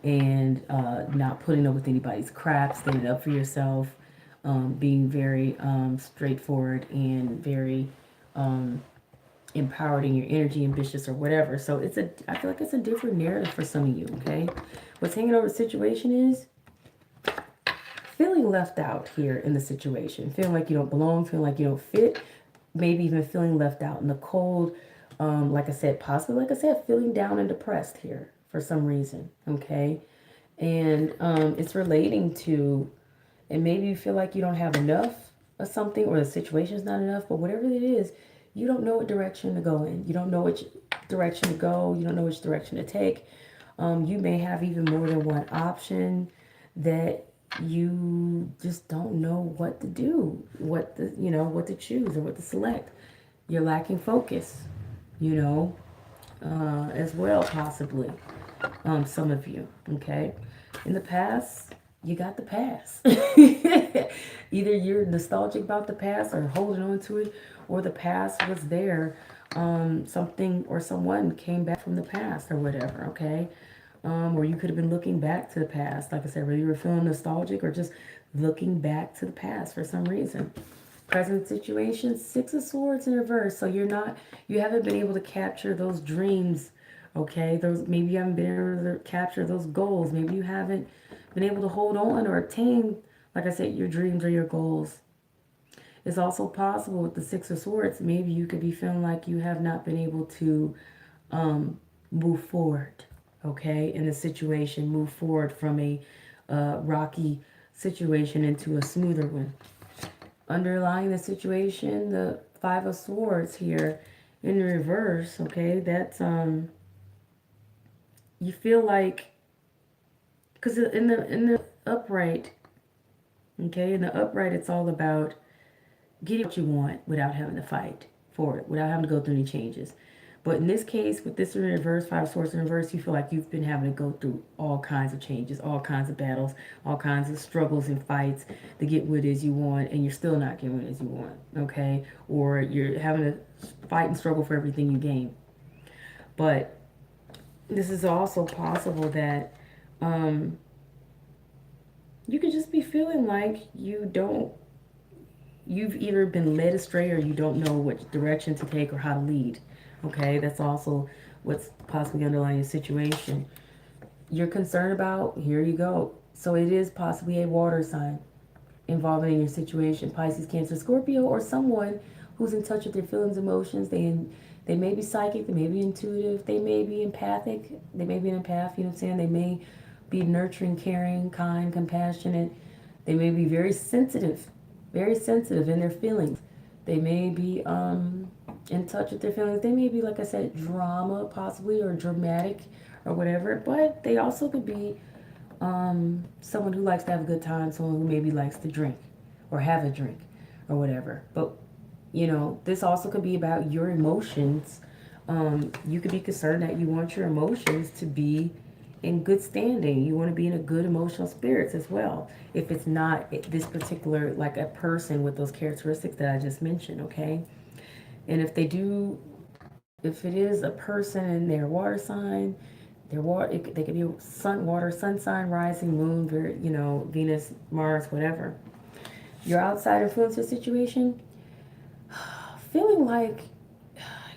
and not putting up with anybody's crap, standing up for yourself, being very straightforward and very empowered in your energy, ambitious or whatever. So I feel like it's a different narrative for some of you, okay? What's hanging over the situation is feeling left out here in the situation, feeling like you don't belong, feeling like you don't fit, maybe even feeling left out in the cold. Like I said, possibly, like I said, feeling down and depressed here for some reason, okay? And it's relating to, and maybe you feel like you don't have enough of something or the situation is not enough, but whatever it is, you don't know what direction to go in. You don't know which direction to go. You don't know which direction to take. You may have even more than one option that you just don't know what to do, what to choose or what to select. You're lacking focus, as well, possibly. Some of you, okay? In the past, you got the past. Either you're nostalgic about the past or holding on to it, or the past was there. Something or someone came back from the past or whatever, okay? Or you could have been looking back to the past. Like I said, whether you were feeling nostalgic or just looking back to the past for some reason. Present situation, Six of Swords in reverse. So you haven't been able to capture those dreams, okay? Maybe you haven't been able to capture those goals. Maybe you haven't been able to hold on or attain, like I said, your dreams or your goals. It's also possible with the Six of Swords, maybe you could be feeling like you have not been able to move forward, okay, in the situation, move forward from a rocky situation into a smoother one. Underlying the situation, the Five of Swords here in reverse, okay, that's you feel like, because in the upright, okay, in the upright, it's all about getting what you want without having to fight for it, without having to go through any changes. But in this case, with this in reverse, Five of Swords in reverse, you feel like you've been having to go through all kinds of changes, all kinds of battles, all kinds of struggles and fights to get what it is you want, and you're still not getting what it is you want, okay? Or you're having to fight and struggle for everything you gain. But this is also possible that you could just be feeling like you've either been led astray or you don't know which direction to take or how to lead. Okay, that's also what's possibly underlying your situation. You're concerned about, here you go. So it is possibly a water sign involved in your situation. Pisces, Cancer, Scorpio, or someone who's in touch with their feelings, emotions. They may be psychic, they may be intuitive, they may be empathic, they may be an empath, you know what I'm saying? They may be nurturing, caring, kind, compassionate. They may be very sensitive in their feelings. They may be in touch with their feelings. They may be, like I said, drama possibly, or dramatic or whatever, but they also could be someone who likes to have a good time, someone who maybe likes to drink or have a drink or whatever. But this also could be about your emotions. You could be concerned that you want your emotions to be in good standing. You want to be in a good emotional spirits as well. If it's not this particular, like a person with those characteristics that I just mentioned, okay? And if it is a person in their water sign, they could be sun sign, rising, moon, Venus, Mars, whatever. Your outside influencer situation, feeling like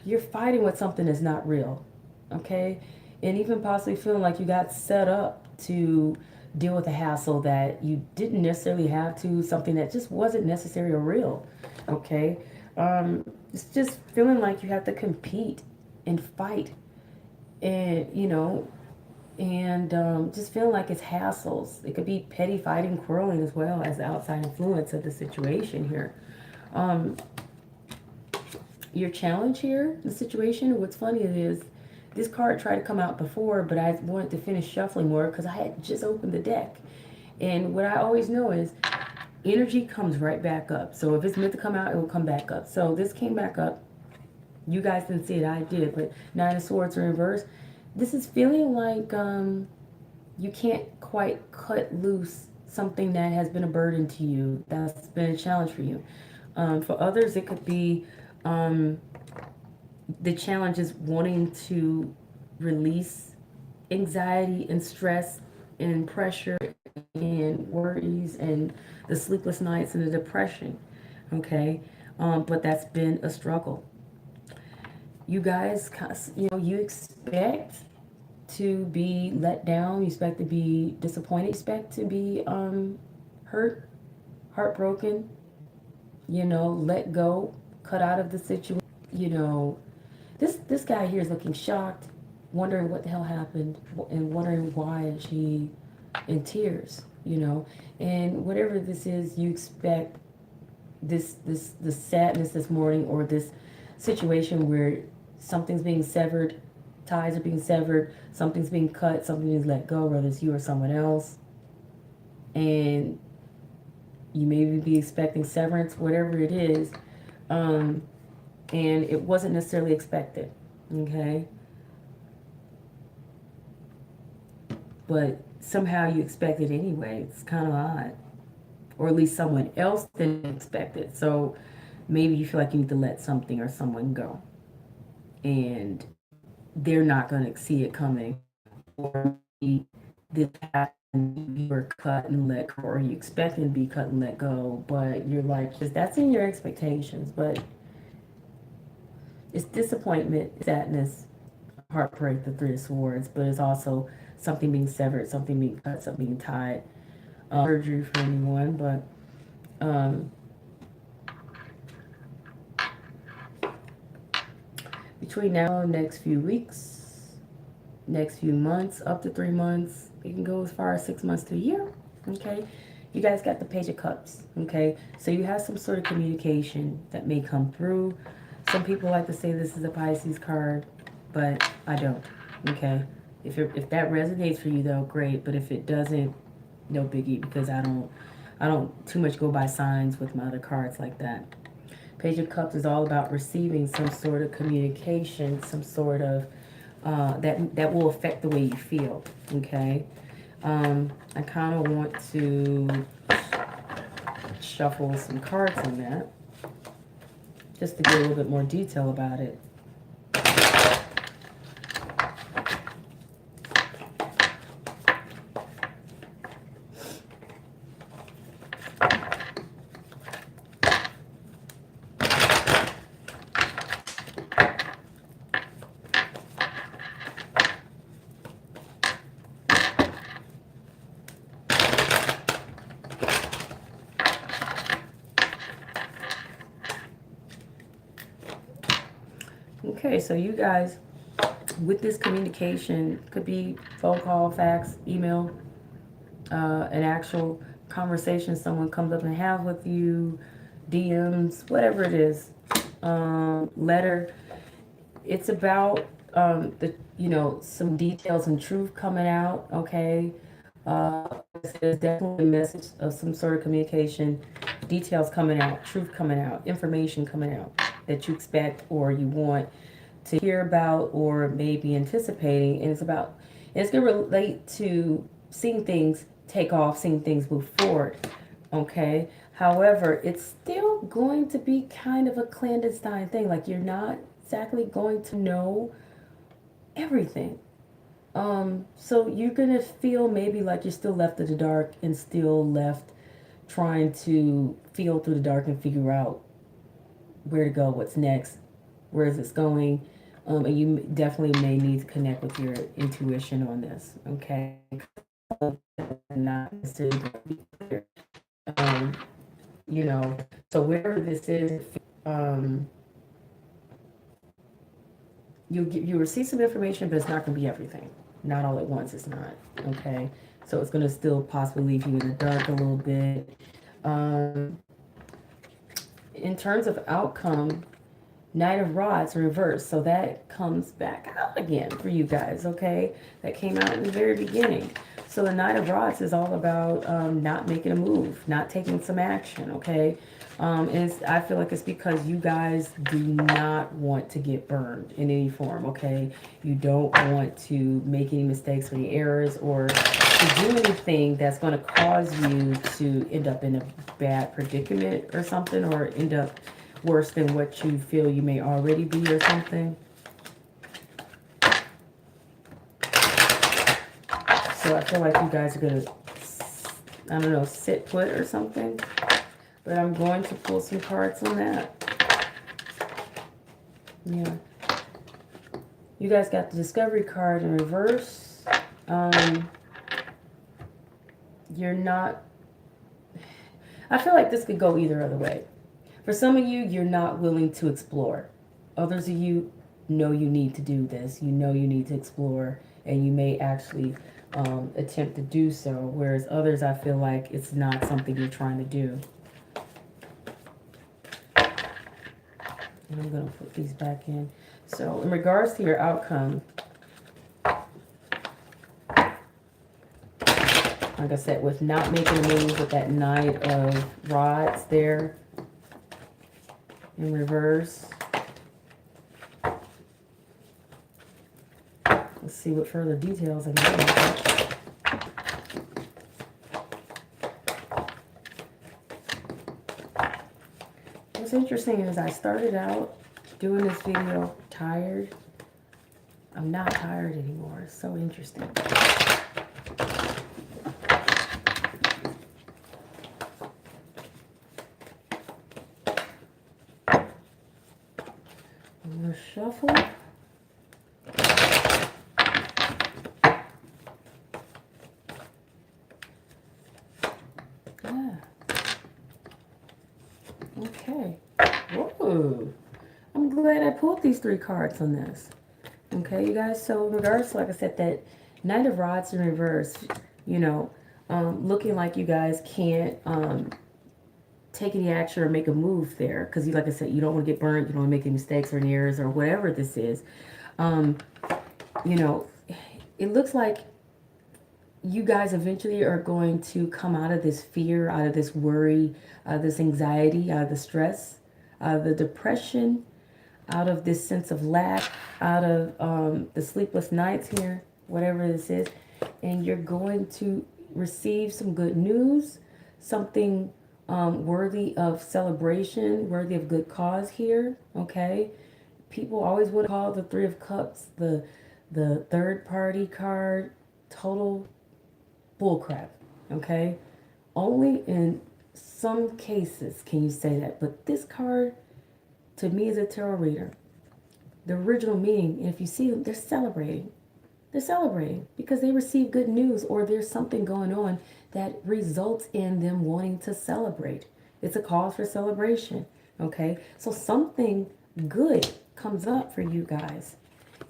you're fighting with something that's not real, okay? And even possibly feeling like you got set up to deal with a hassle that you didn't necessarily have to, something that just wasn't necessary or real, okay? It's just feeling like you have to compete and fight, and just feeling like it's hassles. It could be petty fighting, quarreling, as well as the outside influence of the situation here. Your challenge here, the situation, what's funny is this card tried to come out before, but I wanted to finish shuffling more because I had just opened the deck. And what I always know is energy comes right back up. So if it's meant to come out, it will come back up. So this came back up. You guys didn't see it, I did, but Nine of Swords in reverse. This is feeling like you can't quite cut loose something that has been a burden to you, that's been a challenge for you. For others, it could be the challenge is wanting to release anxiety and stress and pressure and worries and the sleepless nights and the depression, okay? But that's been a struggle. You guys, you expect to be let down, you expect to be disappointed, you expect to be hurt, heartbroken, let go, cut out of the situation. This guy here is looking shocked, wondering what the hell happened, and wondering why she in tears, and whatever this is, you expect this sadness this morning, or this situation where something's being severed, ties are being severed, something's being cut, something is let go, whether it's you or someone else, and you maybe be expecting severance, whatever it is, and it wasn't necessarily expected, okay? But somehow you expect it anyway. It's kind of odd. Or at least someone else didn't expect it. So maybe you feel like you need to let something or someone go. And they're not going to see it coming. Or this happened, you were cut and let go, or you expected to be cut and let go. But you're like, that's in your expectations. But it's disappointment, sadness, heartbreak, the Three of Swords. But it's also something being severed, something being cut, something being tied. Surgery for anyone, but between now and next few weeks, next few months, up to 3 months, it can go as far as 6 months to a year, okay? You guys got the Page of Cups, okay? So you have some sort of communication that may come through. Some people like to say this is a Pisces card, but I don't, okay? If that resonates for you, though, great. But if it doesn't, no biggie, because I don't too much go by signs with my other cards like that. Page of Cups is all about receiving some sort of communication, some sort of that will affect the way you feel. Okay, I kind of want to shuffle some cards on that, just to get a little bit more detail about it. Okay, so you guys, with this communication, could be phone call, fax, email, an actual conversation someone comes up and have with you, DMs, whatever it is, letter. It's about some details and truth coming out. Okay, there's definitely a message of some sort of communication, details coming out, truth coming out, information coming out that you expect or you want to hear about or maybe anticipating. And it's going to relate to seeing things take off, seeing things move forward. Okay, however, it's still going to be kind of a clandestine thing. Like, you're not exactly going to know everything. So you're gonna feel maybe like you're still left in the dark and still left trying to feel through the dark and figure out where to go, what's next, where is this going. And you definitely may need to connect with your intuition on this, okay? Not necessarily be clear. So wherever this is, you receive some information, but it's not going to be everything. Not all at once, it's not, okay? So it's going to still possibly leave you in the dark a little bit. In terms of outcome, Knight of Rods reversed. So that comes back out again for you guys, okay? That came out in the very beginning. So the Knight of Rods is all about not making a move, not taking some action, okay? I feel like it's because you guys do not want to get burned in any form, okay? You don't want to make any mistakes or any errors or to do anything that's going to cause you to end up in a bad predicament or something, or end up worse than what you feel you may already be or something. So I feel like you guys are going to, I don't know, sit put or something. But I'm going to pull some cards on that. Yeah. You guys got the Discovery card in reverse. You're not... I feel like this could go either other way. For some of you, you're not willing to explore. Others of you know you need to do this. You know you need to explore. And you may actually attempt to do so. Whereas others, I feel like it's not something you're trying to do. And I'm going to put these back in. So, in regards to your outcome, like I said, with not making a move with that Knight of Rods there in reverse. Let's see what further details I can get. What's interesting is I started out doing this video tired. I'm not tired anymore. It's so interesting. I'm gonna shuffle. Okay. Whoa. I'm glad I pulled these 3 cards on this. Okay, you guys. So in regards to, like I said, that Knight of Rods in reverse, you know, looking like you guys can't take any action or make a move there. Because, like I said, you don't want to get burnt. You don't want to make any mistakes or any errors or whatever this is. You know, it looks like you guys eventually are going to come out of this fear, out of this worry, out of this anxiety, out of the stress, out of the depression, out of this sense of lack, out of the sleepless nights here, whatever this is. And you're going to receive some good news, something worthy of celebration, worthy of good cause here, okay? People always would call the 3 of Cups the third party card total bullcrap, okay? Only in some cases can you say that, but this card, to me, as a tarot reader, the original meaning, if you see them, they're celebrating. They're celebrating because they receive good news, or there's something going on that results in them wanting to celebrate. It's a cause for celebration, okay? So something good comes up for you guys.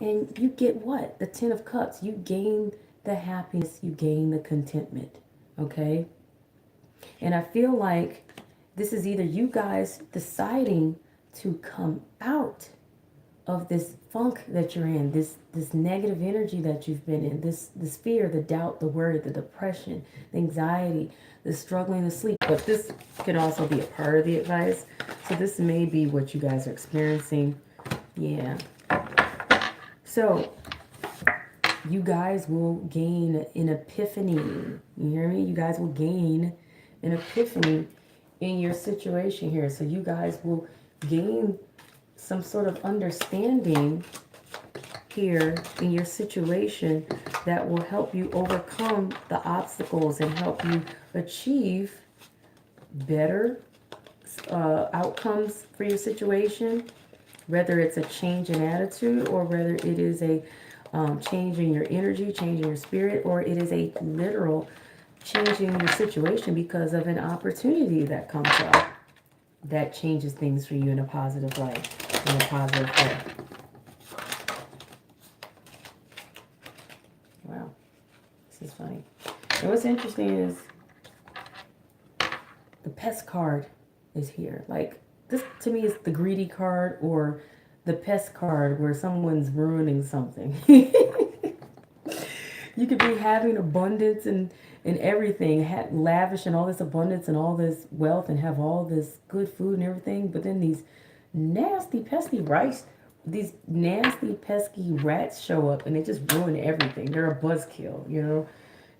And you get what? The 10 of Cups. You gain the happiness, you gain the contentment, okay? And I feel like this is either you guys deciding to come out of this funk that you're in, this negative energy that you've been in, this fear, the doubt, the worry, the depression, the anxiety, the struggling to sleep. But this can also be a part of the advice. So this may be what you guys are experiencing. Yeah. So you guys will gain an epiphany. You hear me? You guys will gain an epiphany in your situation here. So you guys will gain some sort of understanding here in your situation that will help you overcome the obstacles and help you achieve better outcomes for your situation, whether it's a change in attitude or whether it is a change in your energy, change in your spirit, or it is a literal changing your situation because of an opportunity that comes up that changes things for you in a positive light, in a positive way. Wow, this is funny. And what's interesting is the pest card is here. Like, this to me is the greedy card, or the pest card where someone's ruining something. You could be having abundance and everything, lavish and all this abundance and all this wealth and have all this good food and everything, but then these nasty, pesky these nasty, pesky rats show up and they just ruin everything. They're a buzzkill, you know.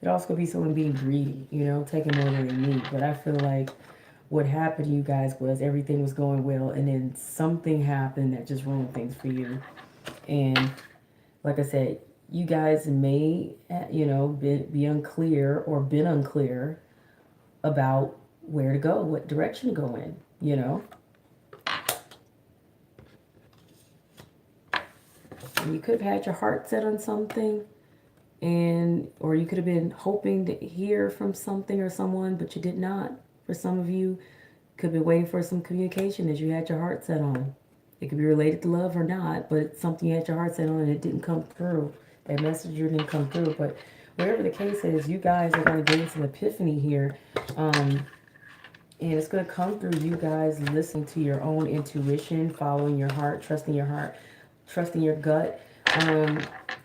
It also could be someone being greedy, you know, taking more than they need. But I feel like what happened to you guys was everything was going well, and then something happened that just ruined things for you. And like I said, you guys may, you know, be unclear or been unclear about where to go, what direction to go in, you know. And you could have had your heart set on something, and or you could have been hoping to hear from something or someone, but you did not. For some of you, could be waiting for some communication that you had your heart set on. It could be related to love or not, but it's something you had your heart set on and it didn't come through. That messenger didn't come through. But whatever the case is, you guys are going to gain some epiphany here. And it's going to come through you guys listening to your own intuition, following your heart, trusting your gut,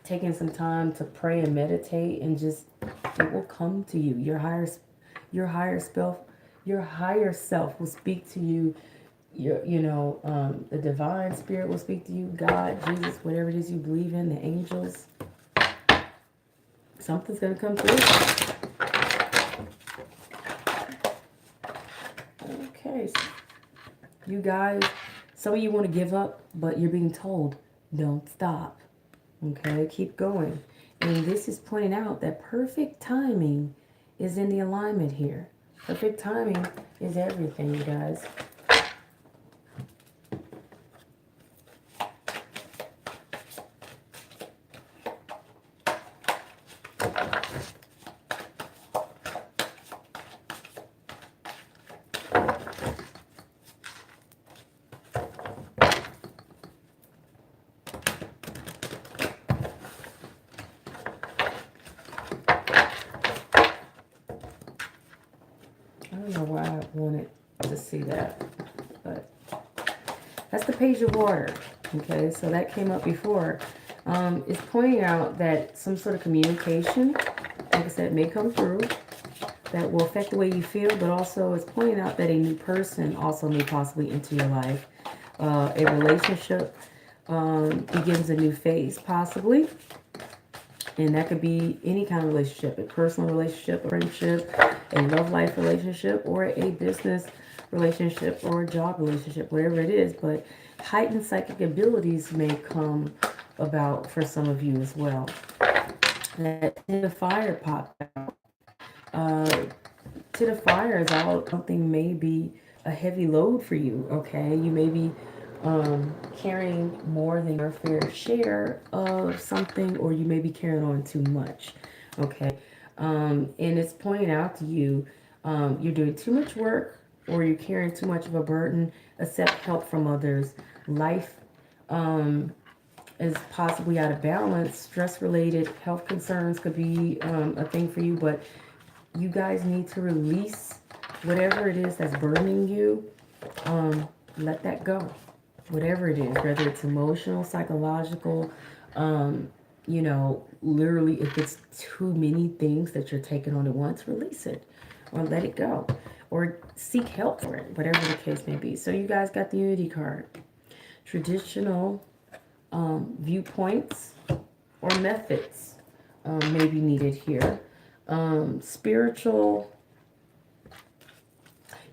taking some time to pray and meditate, and just it will come to you. Your higher self will speak to you. The divine spirit will speak to you. God, Jesus, whatever it is you believe in, the angels. Something's gonna come through. Okay, so you guys, some of you want to give up, but you're being told, don't stop. Okay, keep going. And this is pointing out that perfect timing is in the alignment here. Perfect timing is everything, you guys. I don't know why I wanted to see that, but that's the Page of Water. Okay, so that came up before. It's pointing out that some sort of communication, like I said, may come through that will affect the way you feel, but also it's pointing out that a new person also may possibly enter your life. A relationship begins a new phase, possibly. And that could be any kind of relationship, a personal relationship, a friendship, a love life relationship, or a business relationship, or a job relationship, whatever it is. But heightened psychic abilities may come about for some of you as well. That Ten of Fire popped out. Ten of Fire is all something may be a heavy load for you, okay? You may be carrying more than your fair share of something, or you may be carrying on too much, okay? And it's pointing out to you, you're doing too much work, or you're carrying too much of a burden. Accept help from others. Life is possibly out of balance. Stress-related health concerns could be a thing for you, but you guys need to release whatever it is that's burdening you. Let that go. Whatever it is, whether it's emotional, psychological, literally if it's too many things that you're taking on at once, release it or let it go or seek help for it, whatever the case may be. So you guys got the Unity card. Traditional viewpoints or methods may be needed here. Spiritual,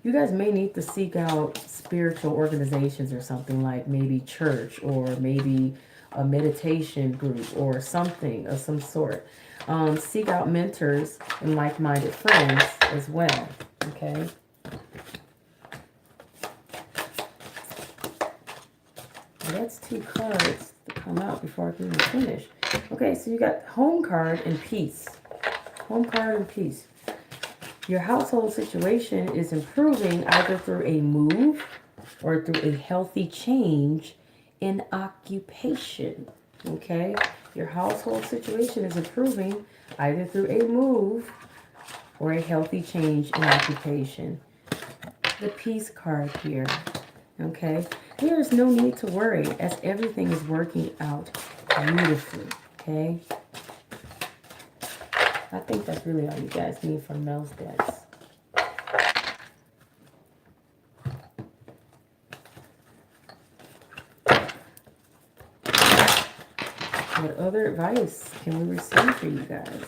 you guys may need to seek out spiritual organizations or something, like maybe church or maybe a meditation group or something of some sort. Seek out mentors and like-minded friends as well, okay? Well, that's two cards to come out before I can even finish. Okay, so you got Home card and Peace. Home card and Peace. Your household situation is improving either through a move or through a healthy change in occupation. Okay? Your household situation is improving either through a move or a healthy change in occupation. The Peace card here. Okay? There's no need to worry as everything is working out beautifully, okay? I think that's really all you guys need from those decks. What other advice can we receive for you guys?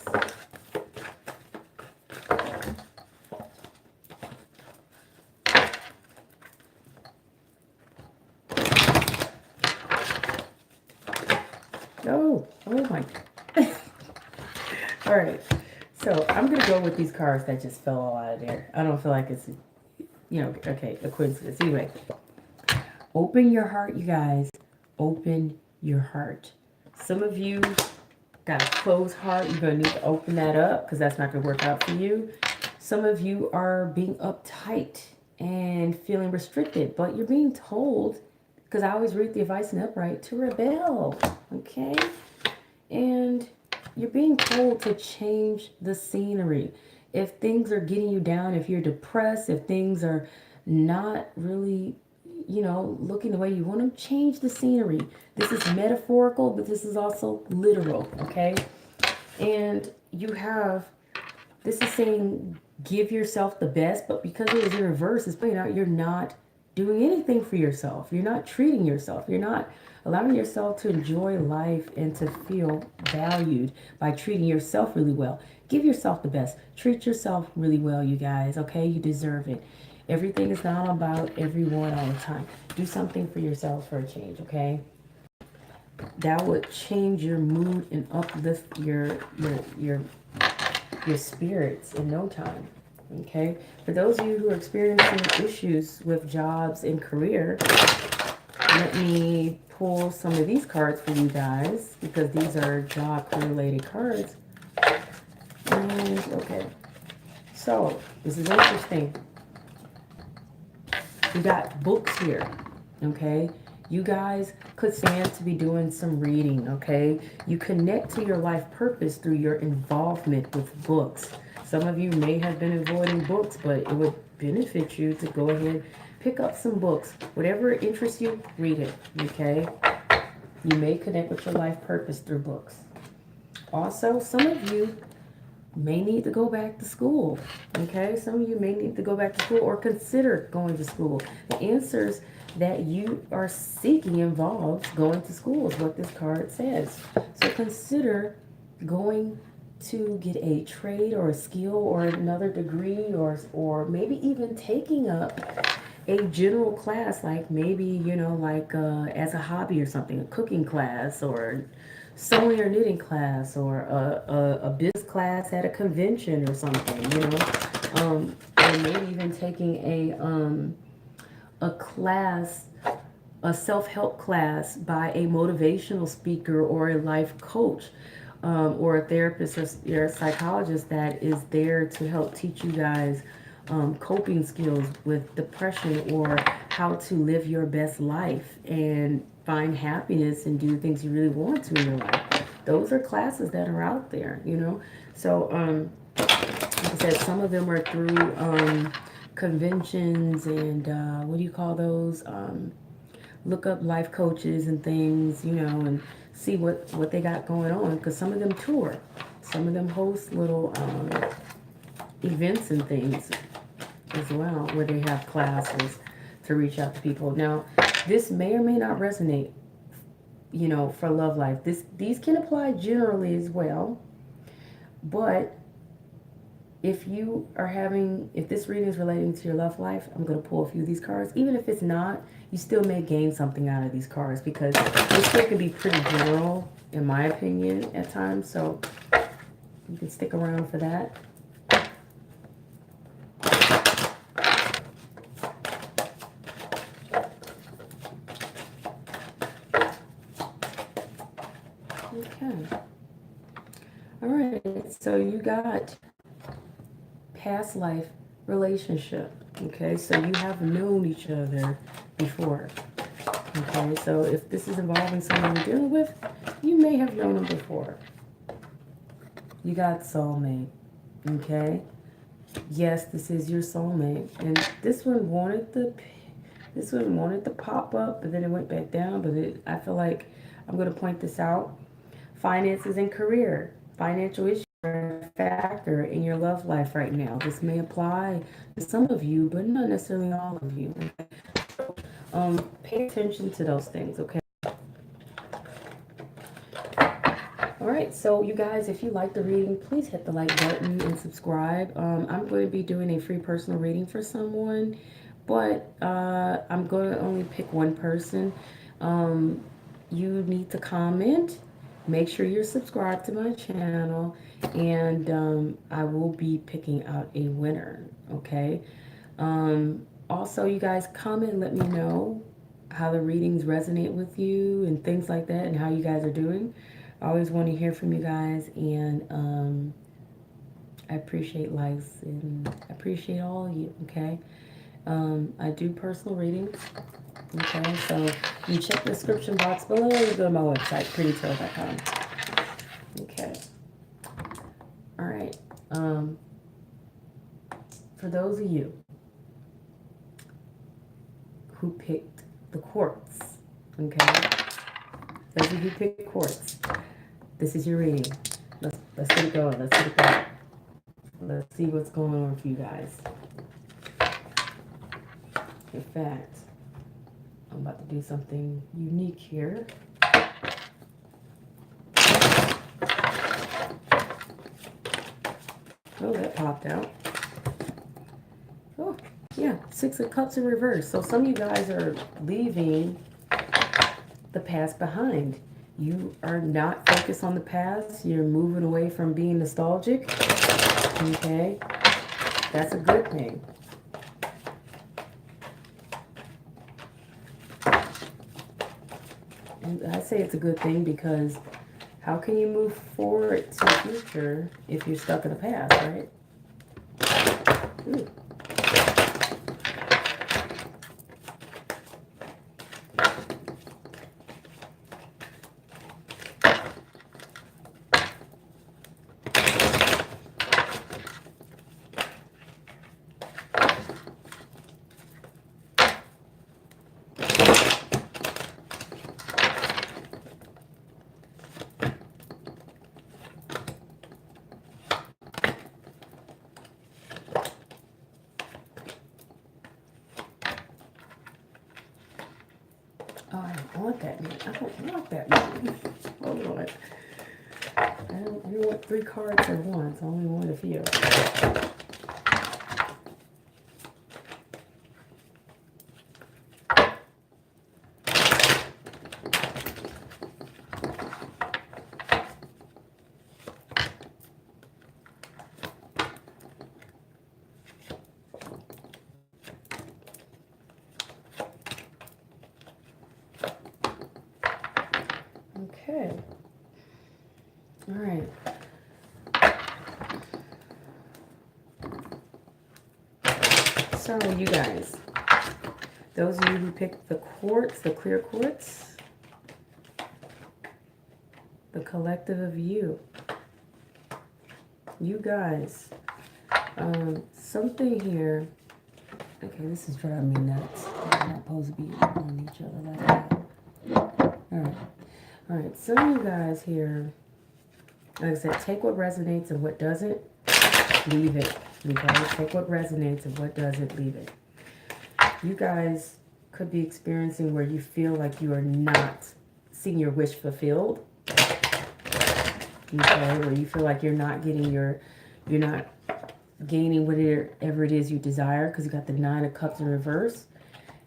Oh my. All right. So I'm going to go with these cards that just fell all out of there. I don't feel like it's, okay, a coincidence. Anyway, open your heart, you guys. Open your heart. Some of you got a closed heart. You're going to need to open that up because that's not going to work out for you. Some of you are being uptight and feeling restricted, but you're being told, because I always read the advice in upright, to rebel, okay? And you're being told to change the scenery. If things are getting you down, if you're depressed, if things are not really, looking the way you want them, change the scenery. This is metaphorical, but this is also literal, okay? And this is saying give yourself the best, but because it was in reverse, it's pointing out you're not doing anything for yourself. You're not treating yourself. You're not allowing yourself to enjoy life and to feel valued by treating yourself really well. Give yourself the best. Treat yourself really well, you guys, okay? You deserve it. Everything is not about everyone all the time. Do something for yourself for a change, okay? That would change your mood and uplift your spirits in no time, okay? For those of you who are experiencing issues with jobs and career, let me pull some of these cards for you guys because these are job related cards. And okay, so this is interesting. We got books here, okay? You guys could stand to be doing some reading, okay? You connect to your life purpose through your involvement with books. Some of you may have been avoiding books, but it would benefit you to go ahead, pick up some books. Whatever interests you, read it, okay? You may connect with your life purpose through books. Also, some of you may need to go back to school, okay? Some of you may need to go back to school or consider going to school. The answers that you are seeking involves going to school is what this card says. So consider going to get a trade or a skill or another degree or maybe even taking up a general class, like maybe, as a hobby or something, a cooking class or sewing or knitting class or a business class at a convention or something, or maybe even taking a class, a self-help class by a motivational speaker or a life coach, or a therapist or a psychologist that is there to help teach you guys coping skills with depression or how to live your best life and find happiness and do things you really want to in your life. Those are classes that are out there, So, like I said, some of them are through conventions and what do you call those? Look up life coaches and things, and see what they got going on, because some of them tour. Some of them host little events and things as well, where they have classes to reach out to people. Now, this may or may not resonate, for love life. These can apply generally as well, but if this reading is relating to your love life, I'm going to pull a few of these cards. Even if it's not, you still may gain something out of these cards because it still can be pretty general, in my opinion, at times. So you can stick around for that. Okay. All right. So you got past life relationship. Okay. So you have known each other before. Okay. So if this is involving someone you're dealing with, you may have known them before. You got soulmate. Okay. Yes, this is your soulmate. And this one wanted the This one wanted to pop up, but then it went back down. But I feel like I'm going to point this out. Finances and career. Financial issues are a factor in your love life right now. This may apply to some of you, but not necessarily all of you. Pay attention to those things, okay? All right, so you guys, if you like the reading, please hit the like button and subscribe. I'm going to be doing a free personal reading for someone, but I'm going to only pick one person. You need to comment. Make sure you're subscribed to my channel, and I will be picking out a winner, okay? Also, you guys comment and let me know how the readings resonate with you and things like that and how you guys are doing. I always want to hear from you guys, and I appreciate likes and I appreciate all of you, okay? I do personal readings, okay? So you check the description box below, you go to my website, prettytarot.com. Okay. All right. For those of you who picked the quartz, okay? Those of you who picked quartz, this is your reading. Let's get it going. Let's get it going. Let's see what's going on for you guys. In fact, I'm about to do something unique here. Oh, that popped out. Oh, yeah, 6 of Cups in reverse. So some of you guys are leaving the past behind. You are not focused on the past. You're moving away from being nostalgic. Okay? That's a good thing. And I say it's a good thing because how can you move forward to the future if you're stuck in the past, right? Ooh. Oh, I don't want that man. I don't want that man. Hold on. I don't want 3 cards at once. I only want a few. Okay. All right. So, you guys, those of you who picked the quartz, the clear quartz, the collective of you guys, something here. Okay, this is driving me nuts. We're not supposed to be on each other like that. All right, some of you guys here, like I said, take what resonates and what doesn't, leave it. Okay, take what resonates and what doesn't, leave it. You guys could be experiencing where you feel like you are not seeing your wish fulfilled. Okay, where you feel like you're not getting you're not gaining whatever it is you desire, because you got the 9 of Cups in reverse.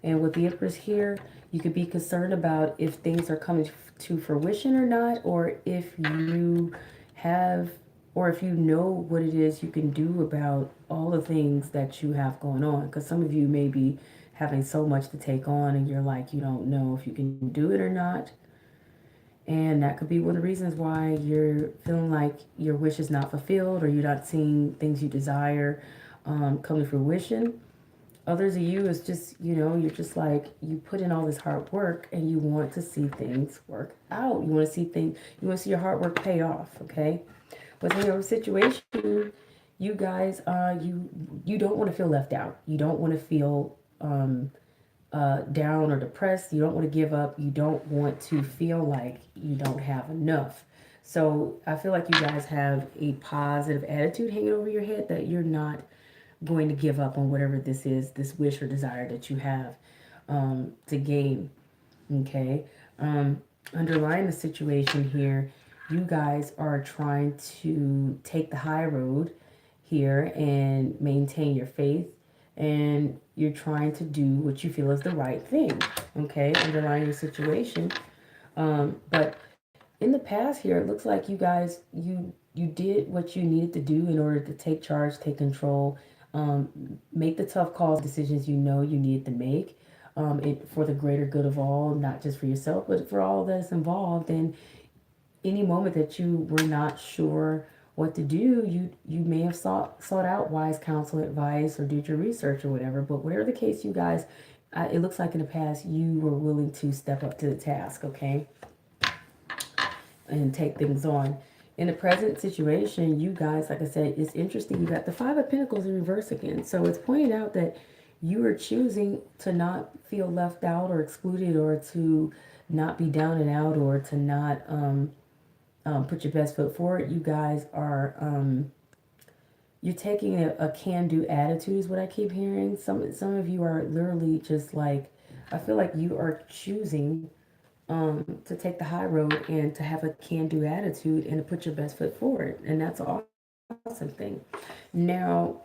And with the Empress here, you could be concerned about if things are coming to fruition or not, or if you have, or if you know what it is you can do about all the things that you have going on. Because some of you may be having so much to take on and you're like, you don't know if you can do it or not. And that could be one of the reasons why you're feeling like your wish is not fulfilled, or you're not seeing things you desire come to fruition. Others of you is just, you know, you're just like, you put in all this hard work and you want to see things work out. You want to see things, you want to see your hard work pay off, okay? But in your situation, you guys, you don't want to feel left out. You don't want to feel down or depressed. You don't want to give up. You don't want to feel like you don't have enough. So I feel like you guys have a positive attitude hanging over your head that you're not going to give up on whatever this is, this wish or desire that you have to gain. Okay. Underlying the situation here, you guys are trying to take the high road here and maintain your faith, and you're trying to do what you feel is the right thing. Okay, underlying the situation. But in the past here, it looks like you guys you did what you needed to do in order to take charge, take control, make the tough calls, decisions you know you needed to make, it for the greater good of all, not just for yourself, but for all that's involved. And any moment that you were not sure what to do, you may have sought out wise counsel, advice, or did your research or whatever. But whatever the case, you guys, it looks like in the past you were willing to step up to the task, okay, and take things on. In the present situation, you guys, like I said, it's interesting. You got the Five of Pentacles in reverse again. So it's pointing out that you are choosing to not feel left out or excluded, or to not be down and out, or to not put your best foot forward. You guys are you're taking a can-do attitude is what I keep hearing. Some of you are literally just like, I feel like you are choosing to take the high road and to have a can-do attitude and to put your best foot forward, and that's an awesome thing. Now,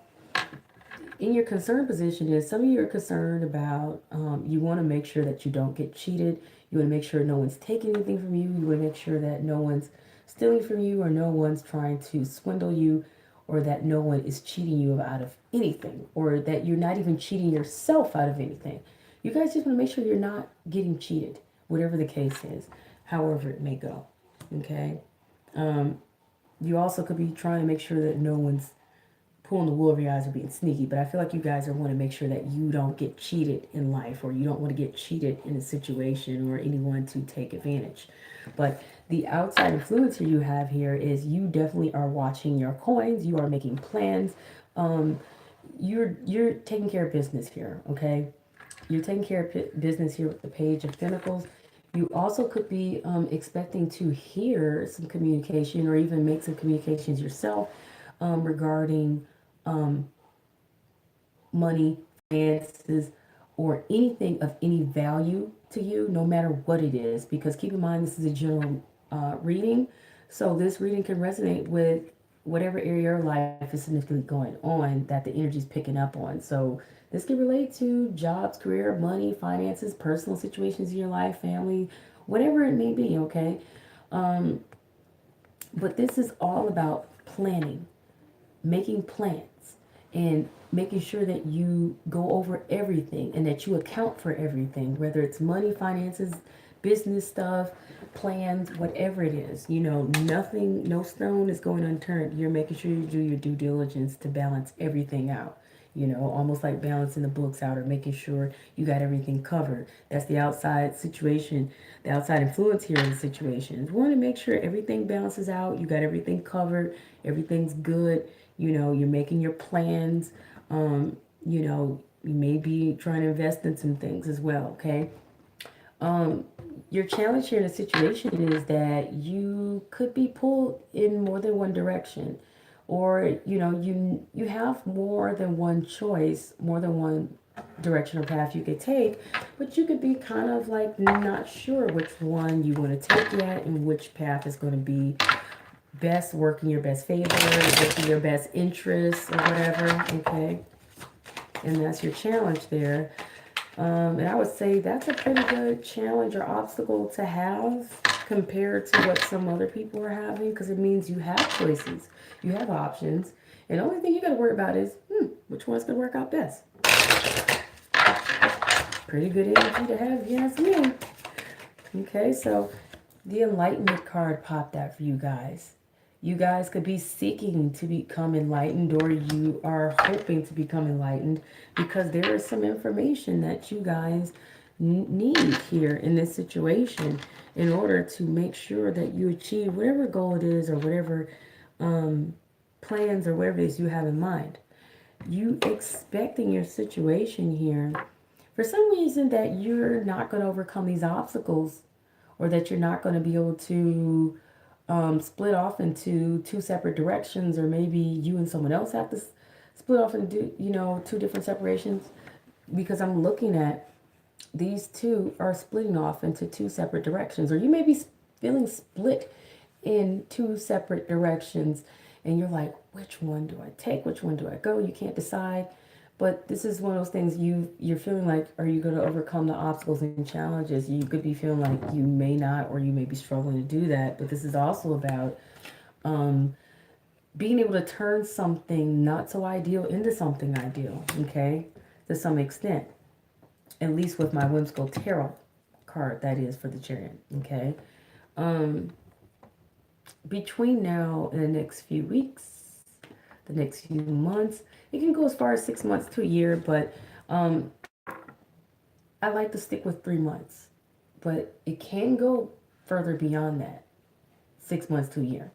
in your concern position is some of you are concerned about, you want to make sure that you don't get cheated. You want to make sure no one's taking anything from you. You want to make sure that no one's stealing from you, or no one's trying to swindle you, or that no one is cheating you out of anything, or that you're not even cheating yourself out of anything. You guys just want to make sure you're not getting cheated, whatever the case is, however it may go. Okay. You also could be trying to make sure that no one's pulling the wool over your eyes or being sneaky, but I feel like you guys are want to make sure that you don't get cheated in life, or you don't want to get cheated in a situation, or anyone to take advantage. But the outside influencer you have here is you definitely are watching your coins. You are making plans. You're taking care of business here, okay? You're taking care of business here with the Page of Pentacles. You also could be expecting to hear some communication, or even make some communications yourself regarding money, finances, or anything of any value to you, no matter what it is. Because keep in mind, this is a general reading, so this reading can resonate with whatever area of life is significantly going on that the energy is picking up on. So this can relate to jobs, career, money, finances, personal situations in your life, family, whatever it may be, okay? But this is all about planning, making plans, and making sure that you go over everything and that you account for everything, whether it's money, finances, business stuff, plans, whatever it is. You know, nothing, no stone is going unturned. You're making sure you do your due diligence to balance everything out. You know, almost like balancing the books out, or making sure you got everything covered. That's the outside situation, the outside influence here in the situation. You want to make sure everything balances out. You got everything covered. Everything's good. You know, you're making your plans. You know, you may be trying to invest in some things as well, okay? Your challenge here in the situation is that you could be pulled in more than one direction, or you know, you have more than one choice, more than one direction or path you could take, but you could be kind of like not sure which one you want to take yet, and which path is going to be best, working your best favor, working your best interests, or whatever, okay? And that's your challenge there. And I would say that's a pretty good challenge or obstacle to have compared to what some other people are having, because it means you have choices, you have options, and the only thing you got to worry about is which one's going to work out best. Pretty good energy to have, if you ask me. Okay, so the Enlightenment card popped out for you guys. You guys could be seeking to become enlightened, or you are hoping to become enlightened, because there is some information that you guys need here in this situation in order to make sure that you achieve whatever goal it is, or whatever plans or whatever it is you have in mind. You expecting your situation here. for some reason that you're not going to overcome these obstacles, or that you're not going to be able to split off into two separate directions, or maybe you and someone else have to split off into, you know, two different separations. Because I'm looking at these two are splitting off into two separate directions, or you may be feeling split in two separate directions, and you're like, which one do I take? Which one do I go? You can't decide. But this is one of those things you're feeling like, are you going to overcome the obstacles and challenges? You could be feeling like you may not, or you may be struggling to do that. But this is also about being able to turn something not so ideal into something ideal, okay? To some extent. At least with my whimsical tarot card, that is, for the Chariot, okay? Between now and the next few weeks, the next few months, it can go as far as 6 months to a year, but I like to stick with 3 months. But it can go further beyond that, 6 months to a year.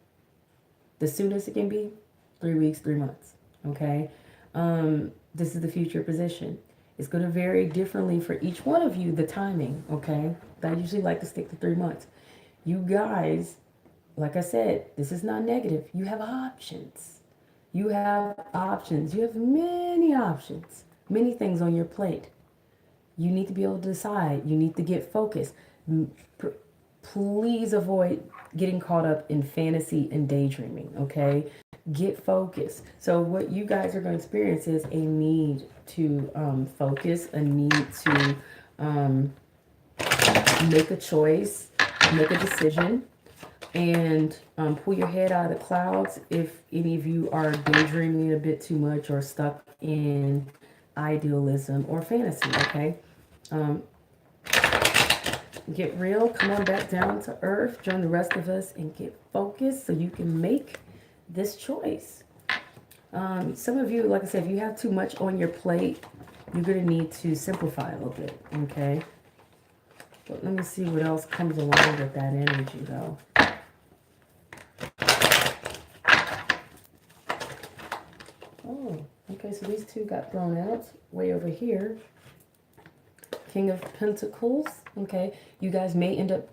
The soonest it can be, 3 weeks, 3 months, okay? This is the future position. It's going to vary differently for each one of you, the timing, okay? But I usually like to stick to 3 months. You guys, like I said, this is not negative. You have options. You have options. You have many options, many things on your plate. You need to be able to decide. You need to get focused. Please avoid getting caught up in fantasy and daydreaming, okay? Get focused. So what you guys are going to experience is a need to focus, a need to make a choice, make a decision, and pull your head out of the clouds if any of you are daydreaming a bit too much or stuck in idealism or fantasy, okay? Get real, come on back down to earth, join the rest of us, and get focused so you can make this choice. Some of you, like I said, if you have too much on your plate, you're going to need to simplify a little bit, okay? But let me see what else comes along with that energy, though. Oh, okay, so these two got thrown out way over here. King of Pentacles, okay? You guys may end up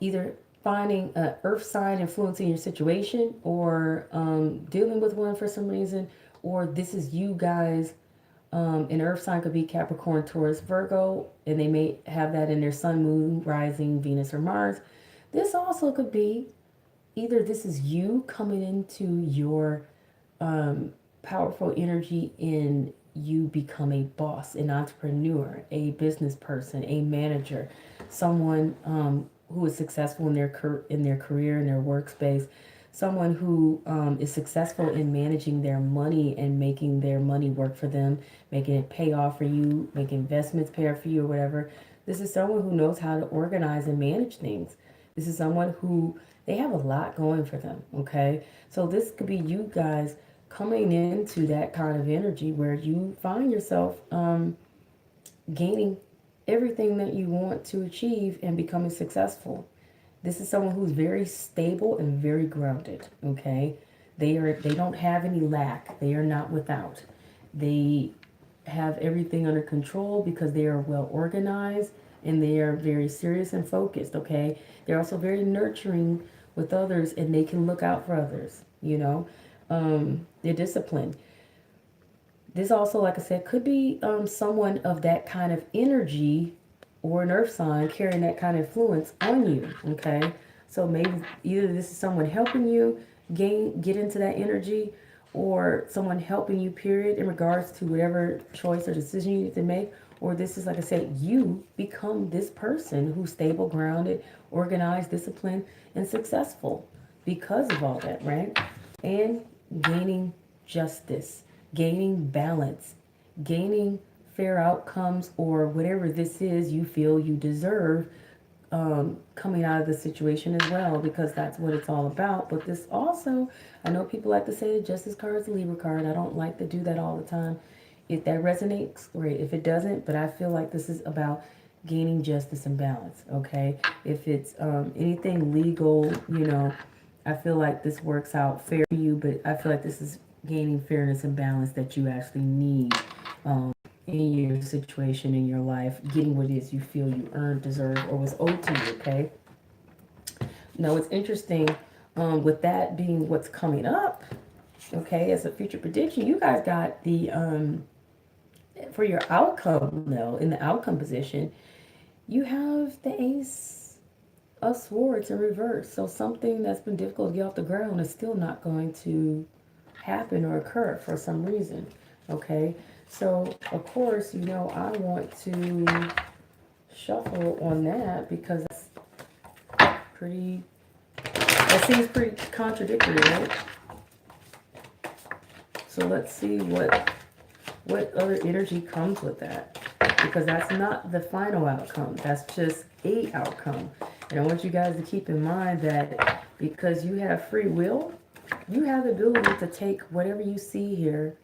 either finding an earth sign influencing your situation, or dealing with one for some reason, or this is you guys. An earth sign could be Capricorn, Taurus, Virgo, and they may have that in their sun, moon, rising, Venus, or Mars. This also could be either this is you coming into your powerful energy in you become a boss, an entrepreneur, a business person, a manager, someone who is successful in their career, in their workspace, someone who is successful in managing their money and making their money work for them, making it pay off for you, making investments pay off for you or whatever. This is someone who knows how to organize and manage things. This is someone who, they have a lot going for them, okay? So this could be you guys coming into that kind of energy where you find yourself gaining everything that you want to achieve and becoming successful. This is someone who's very stable and very grounded, okay? They don't have any lack. They are not without. They have everything under control because they are well organized and they are very serious and focused, okay? They're also very nurturing with others and they can look out for others, you know? They're disciplined. This also, like I said, could be someone of that kind of energy or an earth sign carrying that kind of influence on you, okay? So maybe either this is someone helping you get into that energy, or someone helping you, period, in regards to whatever choice or decision you need to make. Or this is, like I said, you become this person who's stable, grounded, organized, disciplined, and successful because of all that, right? And gaining justice, gaining balance, gaining fair outcomes, or whatever this is you feel you deserve coming out of the situation as well, because that's what it's all about. But this also, I know people like to say the Justice card is a Libra card. I don't like to do that all the time. If that resonates, great. If it doesn't, but I feel like this is about gaining justice and balance, okay? If it's anything legal, you know, I feel like this works out fair for you, but I feel like this is gaining fairness and balance that you actually need in your situation in your life, getting what it is you feel you earned, deserve, or was owed to you, okay? Now, it's interesting with that being what's coming up, okay, as a future prediction, you guys got the, for your outcome, though, in the outcome position, you have the Ace of Swords in reverse. So something that's been difficult to get off the ground is still not going to happen or occur for some reason, okay? So, of course, you know, I want to shuffle on that because that's pretty, that seems pretty contradictory, right? So let's see what other energy comes with that, because that's not the final outcome. That's just a outcome. And I want you guys to keep in mind that because you have free will, you have the ability to take whatever you see here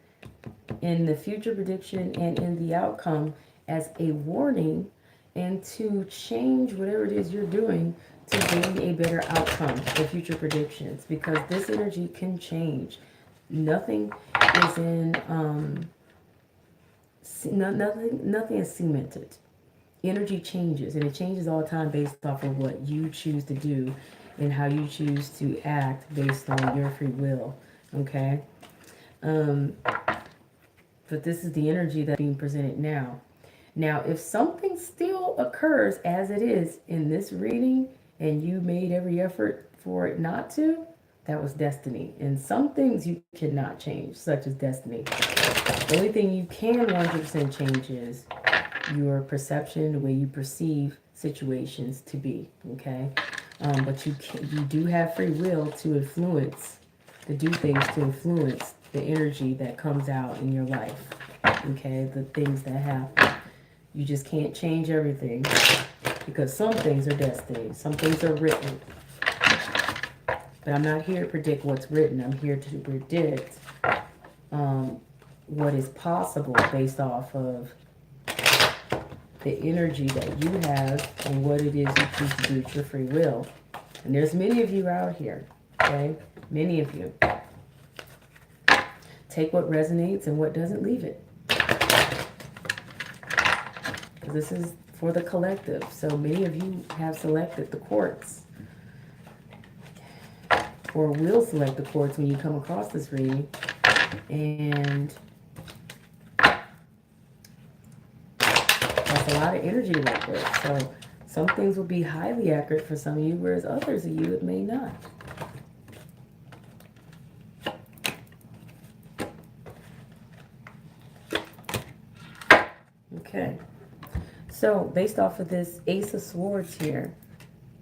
in the future prediction and in the outcome as a warning, and to change whatever it is you're doing to gain a better outcome for future predictions, because this energy can change. Nothing is in nothing is cemented. Energy changes, and it changes all the time based off of what you choose to do and how you choose to act based on your free will, okay? But this is the energy that's being presented now. Now, if something still occurs as it is in this reading and you made every effort for it not to, that was destiny. And some things you cannot change, such as destiny. The only thing you can 100% change is your perception, the way you perceive situations to be, okay? But you do have free will to influence, to do things to influence the energy that comes out in your life, okay? The things that happen. You just can't change everything, because some things are destiny, some things are written. But I'm not here to predict what's written. I'm here to predict what is possible based off of the energy that you have and what it is you choose to do with your free will. And there's many of you out here, okay? Many of you. Take what resonates and what doesn't, leave it. Because this is for the collective. So many of you have selected the Quartz, or will select the Quartz when you come across this reading. And that's a lot of energy to work with. So some things will be highly accurate for some of you, whereas others of you, it may not. Okay. So based off of this Ace of Swords here,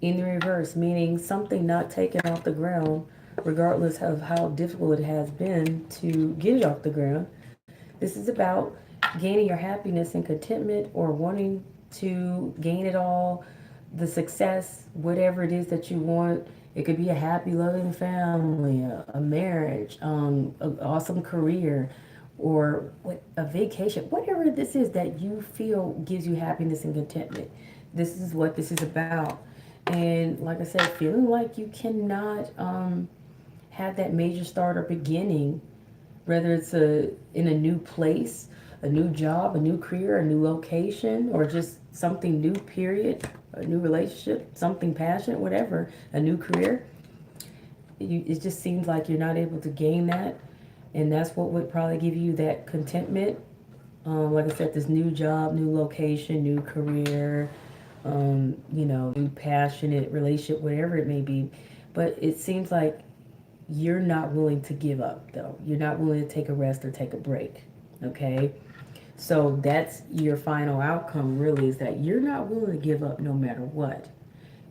in the reverse, meaning something not taken off the ground, regardless of how difficult it has been to get it off the ground. This is about gaining your happiness and contentment, or wanting to gain it all, the success, whatever it is that you want. It could be a happy, loving family, a marriage, an awesome career, or a vacation, whatever this is that you feel gives you happiness and contentment. This is what this is about. And like I said, feeling like you cannot have that major start or beginning, whether it's in a new place, a new job, a new career, a new location, or just something new, period, a new relationship, something passionate, whatever, a new career. It just seems like you're not able to gain that. And that's what would probably give you that contentment. Like I said, this new job, new location, new career, you know, new passionate relationship, whatever it may be. But it seems like you're not willing to give up, though. You're not willing to take a rest or take a break, okay? So that's your final outcome, really, is that you're not willing to give up no matter what.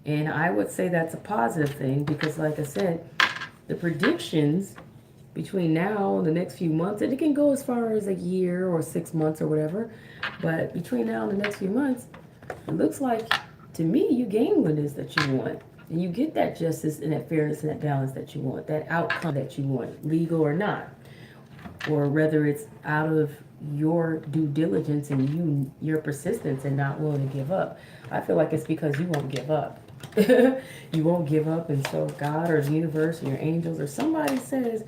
And I would say that's a positive thing, because like I said, the predictions between now and the next few months, and it can go as far as a year or 6 months or whatever, but between now and the next few months, it looks like, to me, you gain what it is that you want. And you get that justice and that fairness and that balance that you want, that outcome that you want, legal or not. Or whether it's out of your due diligence and your persistence and not willing to give up. I feel like it's because you won't give up. You won't give up, and so God or the universe or your angels or somebody says,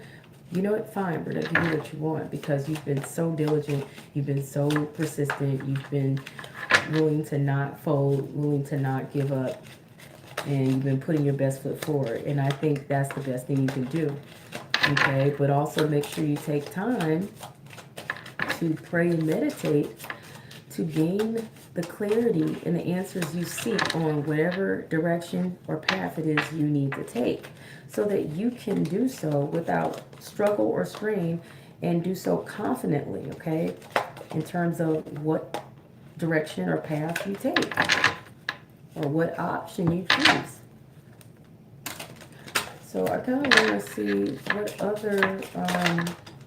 You know what? Fine, we're going to give you what you want because you've been so diligent. You've been so persistent. You've been willing to not fold, willing to not give up. And you've been putting your best foot forward. And I think that's the best thing you can do. Okay? But also make sure you take time to pray and meditate to gain the clarity and the answers you seek on whatever direction or path it is you need to take, so that you can do so without struggle or strain and do so confidently, okay, in terms of what direction or path you take or what option you choose. So I kind of want to see what other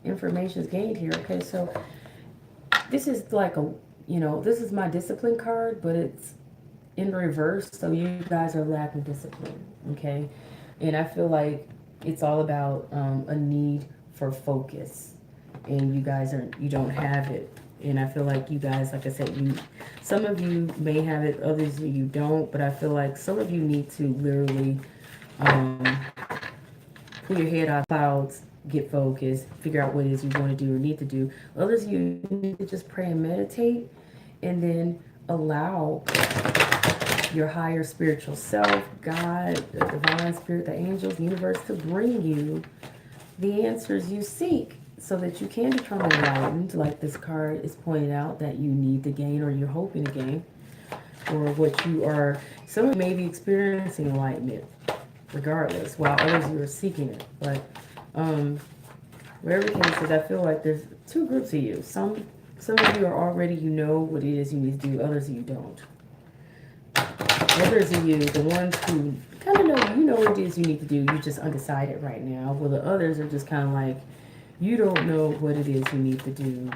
information is gained here. Okay, so this is like a, you know, this is my discipline card, but it's in reverse. So you guys are lacking discipline, okay? And I feel like it's all about a need for focus, and you guys you don't have it. And I feel like you guys, like I said, some of you may have it, others of you don't. But I feel like some of you need to literally pull your head out of clouds, get focused, figure out what it is you want to do or need to do. Others of you need to just pray and meditate, and then allow your higher spiritual self, God, the divine spirit, the angels, the universe, to bring you the answers you seek so that you can become enlightened, like this card is pointing out that you need to gain or you're hoping to gain, or what you are. Some of you may be experiencing enlightenment regardless, while others of you are seeking it. But wherever the case is, I feel like there's two groups of you. Some of you are already, you know what it is you need to do. Others of you don't. Others of you, the ones who kind of know, you know what it is you need to do. You're just undecided right now. Well, the others are just kind of like, you don't know what it is you need to do,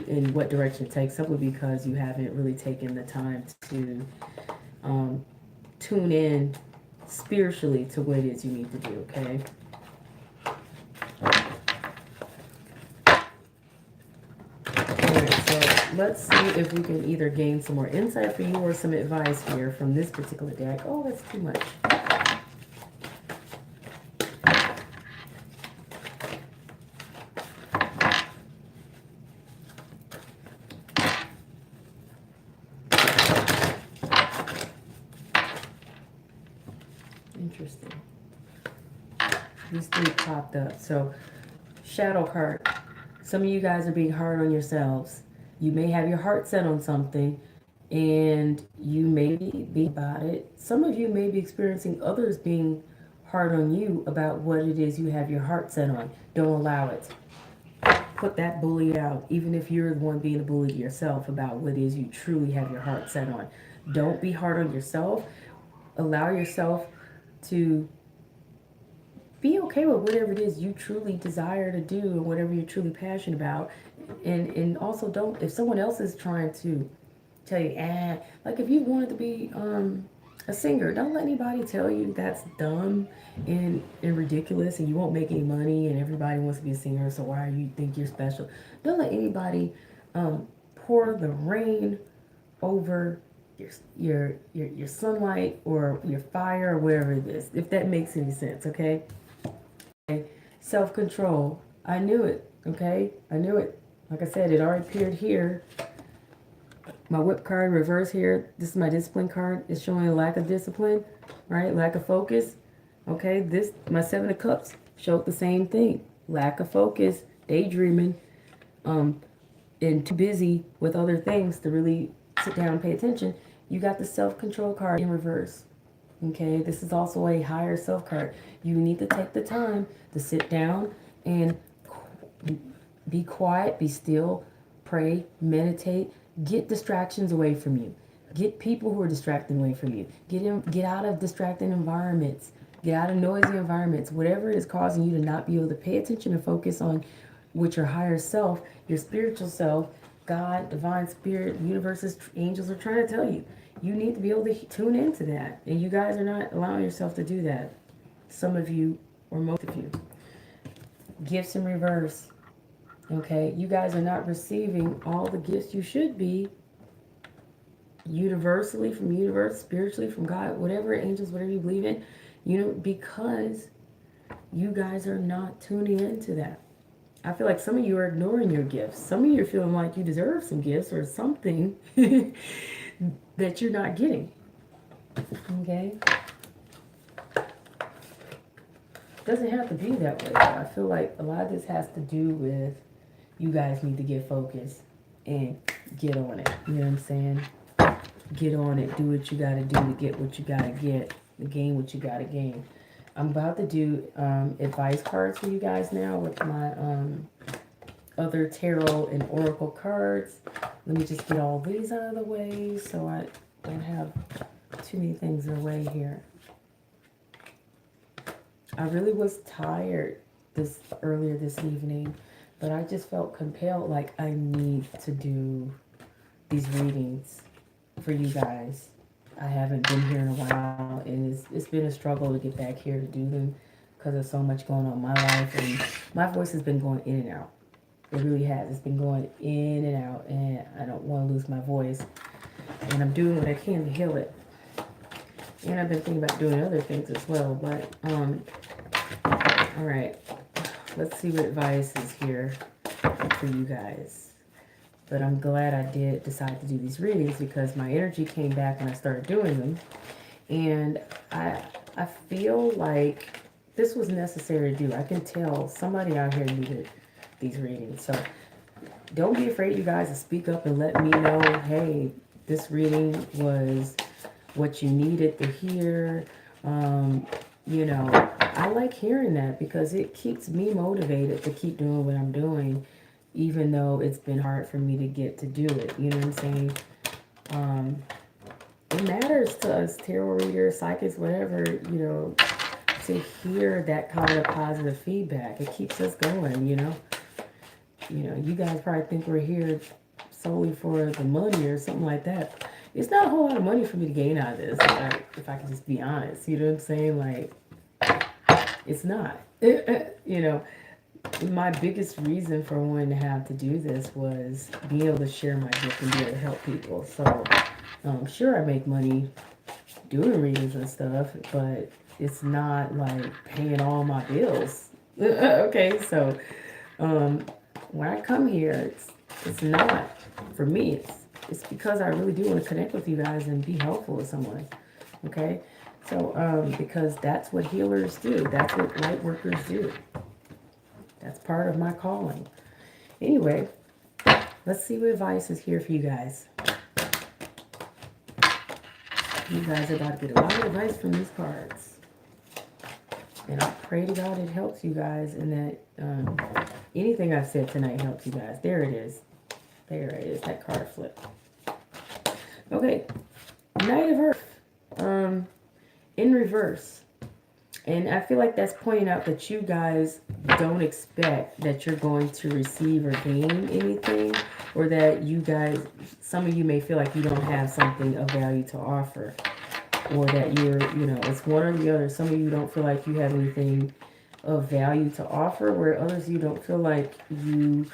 in what direction to take, simply because you haven't really taken the time to tune in spiritually to what it is you need to do, okay? Alright, so let's see if we can either gain some more insight for you or some advice here from this particular deck. Oh, that's too much. Interesting. These three popped up. So, shadow card. Some of you guys are being hard on yourselves. You may have your heart set on something, and you may be about it. Some of you may be experiencing others being hard on you about what it is you have your heart set on. Don't allow it. Put that bully out, even if you're the one being a bully to yourself about what it is you truly have your heart set on. Don't be hard on yourself. Allow yourself to be okay with whatever it is you truly desire to do and whatever you're truly passionate about. And also, don't, if someone else is trying to tell you, like if you wanted to be a singer, don't let anybody tell you that's dumb and ridiculous and you won't make any money and everybody wants to be a singer, so why do you think you're special? Don't let anybody pour the rain over your sunlight or your fire or whatever it is, if that makes any sense, okay? Self-control. I knew it, okay? I knew it. Like I said, it already appeared here. My whip card reverse here. This is my discipline card. It's showing a lack of discipline, right? Lack of focus. Okay, this, my Seven of Cups, showed the same thing. Lack of focus, daydreaming, and too busy with other things to really sit down and pay attention. You got the self-control card in reverse. Okay, this is also a higher self card. You need to take the time to sit down and be quiet, be still, pray, meditate, get distractions away from you. Get people who are distracting away from you. Get out of distracting environments. Get out of noisy environments. Whatever is causing you to not be able to pay attention and focus on what your higher self, your spiritual self, God, divine spirit, universes, angels are trying to tell you. You need to be able to tune into that. And you guys are not allowing yourself to do that. Some of you, or most of you. Gifts in reverse. Okay, you guys are not receiving all the gifts you should be universally from the universe, spiritually from God, whatever, angels, whatever you believe in, because you guys are not tuning into that. I feel like some of you are ignoring your gifts. Some of you are feeling like you deserve some gifts or something that you're not getting. Okay? Doesn't have to be that way. I feel like a lot of this has to do with you guys need to get focused and get on it. You know what I'm saying? Get on it. Do what you got to do to get what you got to get. To gain what you got to gain. I'm about to do advice cards for you guys now with my other tarot and oracle cards. Let me just get all these out of the way so I don't have too many things in the way here. I really was tired earlier this evening, but I just felt compelled, like I need to do these readings for you guys. I haven't been here in a while, and it's been a struggle to get back here to do them because there's so much going on in my life, and my voice has been going in and out. It really has. It's been going in and out, and I don't want to lose my voice, and I'm doing what I can to heal it. And I've been thinking about doing other things as well, but all right, let's see what advice is here for you guys. But I'm glad I did decide to do these readings because my energy came back when I started doing them. And I feel like this was necessary to do. I can tell somebody out here needed these readings. So don't be afraid, you guys, to speak up and let me know, hey, this reading was what you needed to hear. You know, I like hearing that because it keeps me motivated to keep doing what I'm doing, even though it's been hard for me to get to do it. You know what I'm saying? It matters to us, tarot readers, psychics, whatever, you know, to hear that kind of positive feedback. It keeps us going, you know. You know, you guys probably think we're here solely for the money or something like that. It's not a whole lot of money for me to gain out of this, if I can just be honest. You know what I'm saying? Like, it's not. You know, my biggest reason for wanting to have to do this was being able to share my gift and be able to help people. So, sure, I make money doing readings and stuff, but it's not like paying all my bills. Okay, so when I come here, it's not for me. It's because I really do want to connect with you guys and be helpful to someone. Okay, so because that's what healers do. That's what light workers do. That's part of my calling. Anyway, let's see what advice is here for you guys. You guys are about to get a lot of advice from these cards. And I pray to God it helps you guys and that anything I've said tonight helps you guys. There it is. There it is, that card flip. Okay, Knight of Earth in reverse. And I feel like that's pointing out that you guys don't expect that you're going to receive or gain anything, or that you guys, some of you may feel like you don't have something of value to offer, or that you're, you know, it's one or the other. Some of you don't feel like you have anything of value to offer, where others of you don't feel like you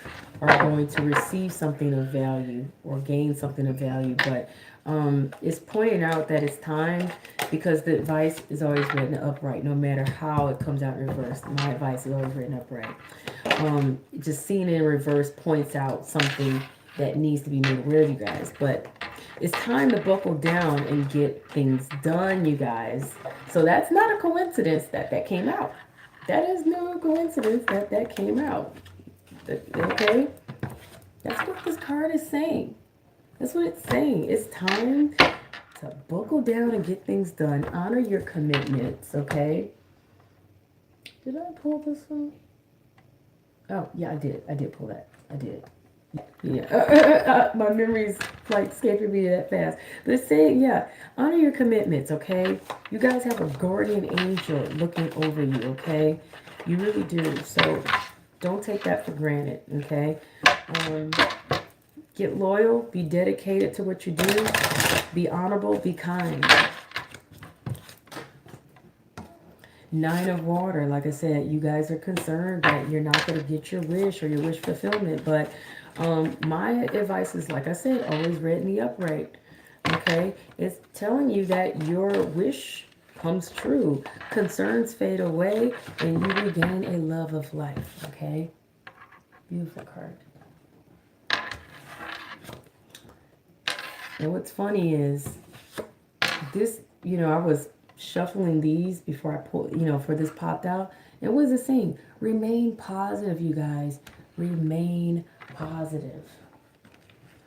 are going to receive something of value or gain something of value. But it's pointing out that it's time, because the advice is always written upright, no matter how it comes out in reverse. My advice is always written upright. Just seeing it in reverse points out something that needs to be made aware of you guys. But it's time to buckle down and get things done, you guys. So that's not a coincidence that came out. That is no coincidence that came out. Okay? That's what this card is saying. That's what it's saying. It's time to buckle down and get things done. Honor your commitments, okay? Did I pull this one? Oh, yeah, I did. I did pull that. I did. Yeah. My memory's like escaping me that fast. But it's saying, yeah, honor your commitments, okay? You guys have a guardian angel looking over you, okay? You really do. So don't take that for granted, okay? Get loyal. Be dedicated to what you do. Be honorable. Be kind. Nine of Water. Like I said, you guys are concerned that you're not going to get your wish or your wish fulfillment. But my advice is, like I said, always read in the upright. Okay? It's telling you that your wish comes true. Concerns fade away and you regain a love of life, okay? Beautiful card. And what's funny is this, you know, I was shuffling these before I pulled, you know, for this popped out. And what is it saying? Remain positive, you guys. Remain positive.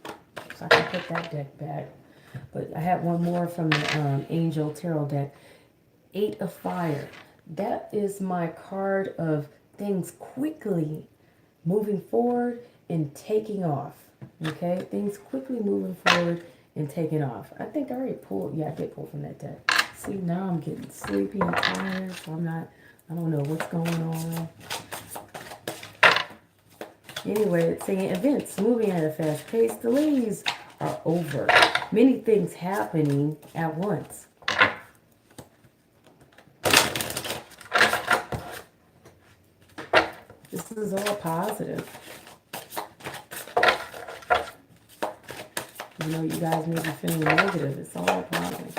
So I can put that deck back. But I have one more from the Angel Tarot deck. 8 of Fire. That is my card of things quickly moving forward and taking off. Okay? Things quickly moving forward and taking off. I think I already pulled. Yeah, I did pull from that deck. See, now I'm getting sleepy and tired. So I don't know what's going on. Anyway, it's saying events moving at a fast pace. Delays are over. Many things happening at once. This is all positive. You know, you guys may be feeling negative. It's all positive.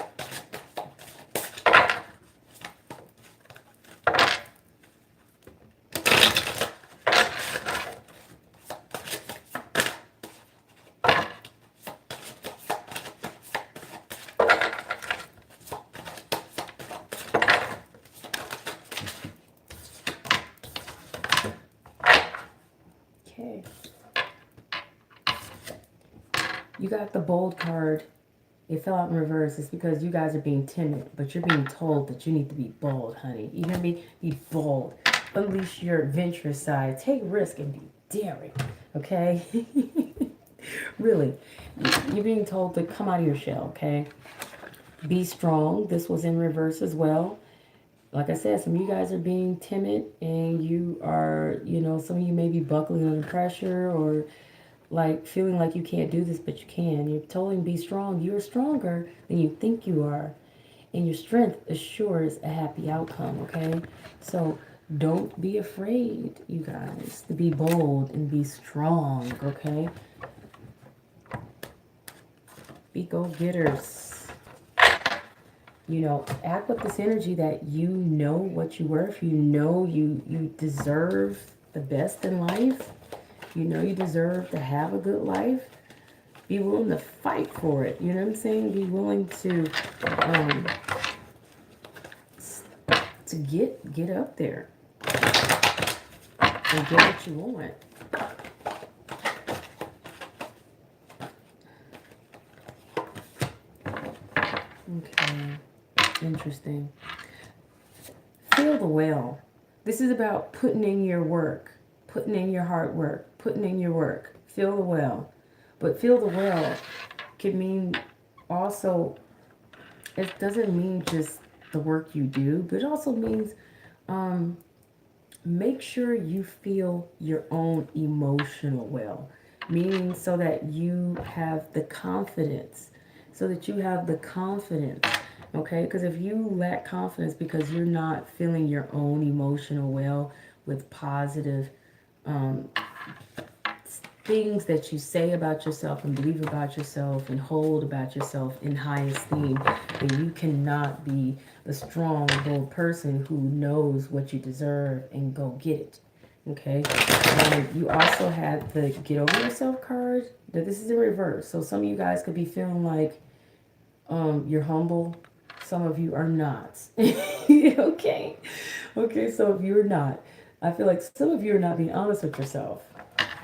Okay. You got the bold card. It fell out in reverse. It's because you guys are being timid, but you're being told that you need to be bold, honey. You hear me? Be bold. Unleash your adventurous side. Take risk and be daring. Okay? Really. You're being told to come out of your shell, okay? Be strong. This was in reverse as well. Like I said, some of you guys are being timid and you are, you know, some of you may be buckling under pressure or like feeling like you can't do this, but you can. You're told to be strong. You're stronger than you think you are. And your strength assures a happy outcome, okay? So don't be afraid, you guys, to be bold and be strong, okay? Be go-getters. You know, act with this energy that you know what you worth. You know you deserve the best in life. You know you deserve to have a good life. Be willing to fight for it. You know what I'm saying? Be willing to get up there and get what you want. Okay. Interesting. Feel the well. This is about putting in your work, putting in your hard work, putting in your work. Feel the well. But feel the well can mean also, it doesn't mean just the work you do, but it also means make sure you feel your own emotional well. Meaning so that you have the confidence. Okay, because if you lack confidence because you're not feeling your own emotional well with positive things that you say about yourself and believe about yourself and hold about yourself in high esteem, then you cannot be the strong, bold person who knows what you deserve and go get it. Okay, you also have the get over yourself card. This is in reverse. So some of you guys could be feeling like you're humble. Some of you are not. Okay. Okay, so if you're not, I feel like some of you are not being honest with yourself.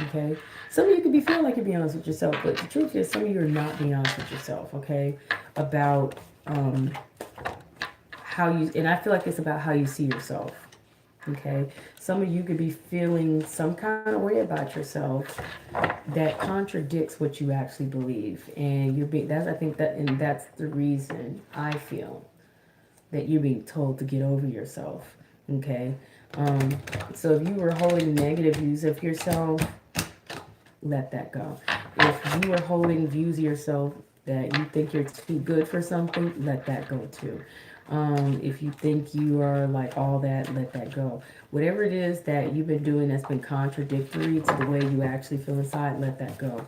Okay. Some of you could be feeling like you're being honest with yourself, but the truth is some of you are not being honest with yourself, okay? About how you, and I feel like it's about how you see yourself. Okay. Some of you could be feeling some kind of way about yourself that contradicts what you actually believe. And you're being, I think that's the reason I feel that you're being told to get over yourself. Okay. So if you were holding negative views of yourself, let that go. If you are holding views of yourself that you think you're too good for something, let that go too. If you think you are like all that, let that go. Whatever it is that you've been doing that's been contradictory to the way you actually feel inside, let that go.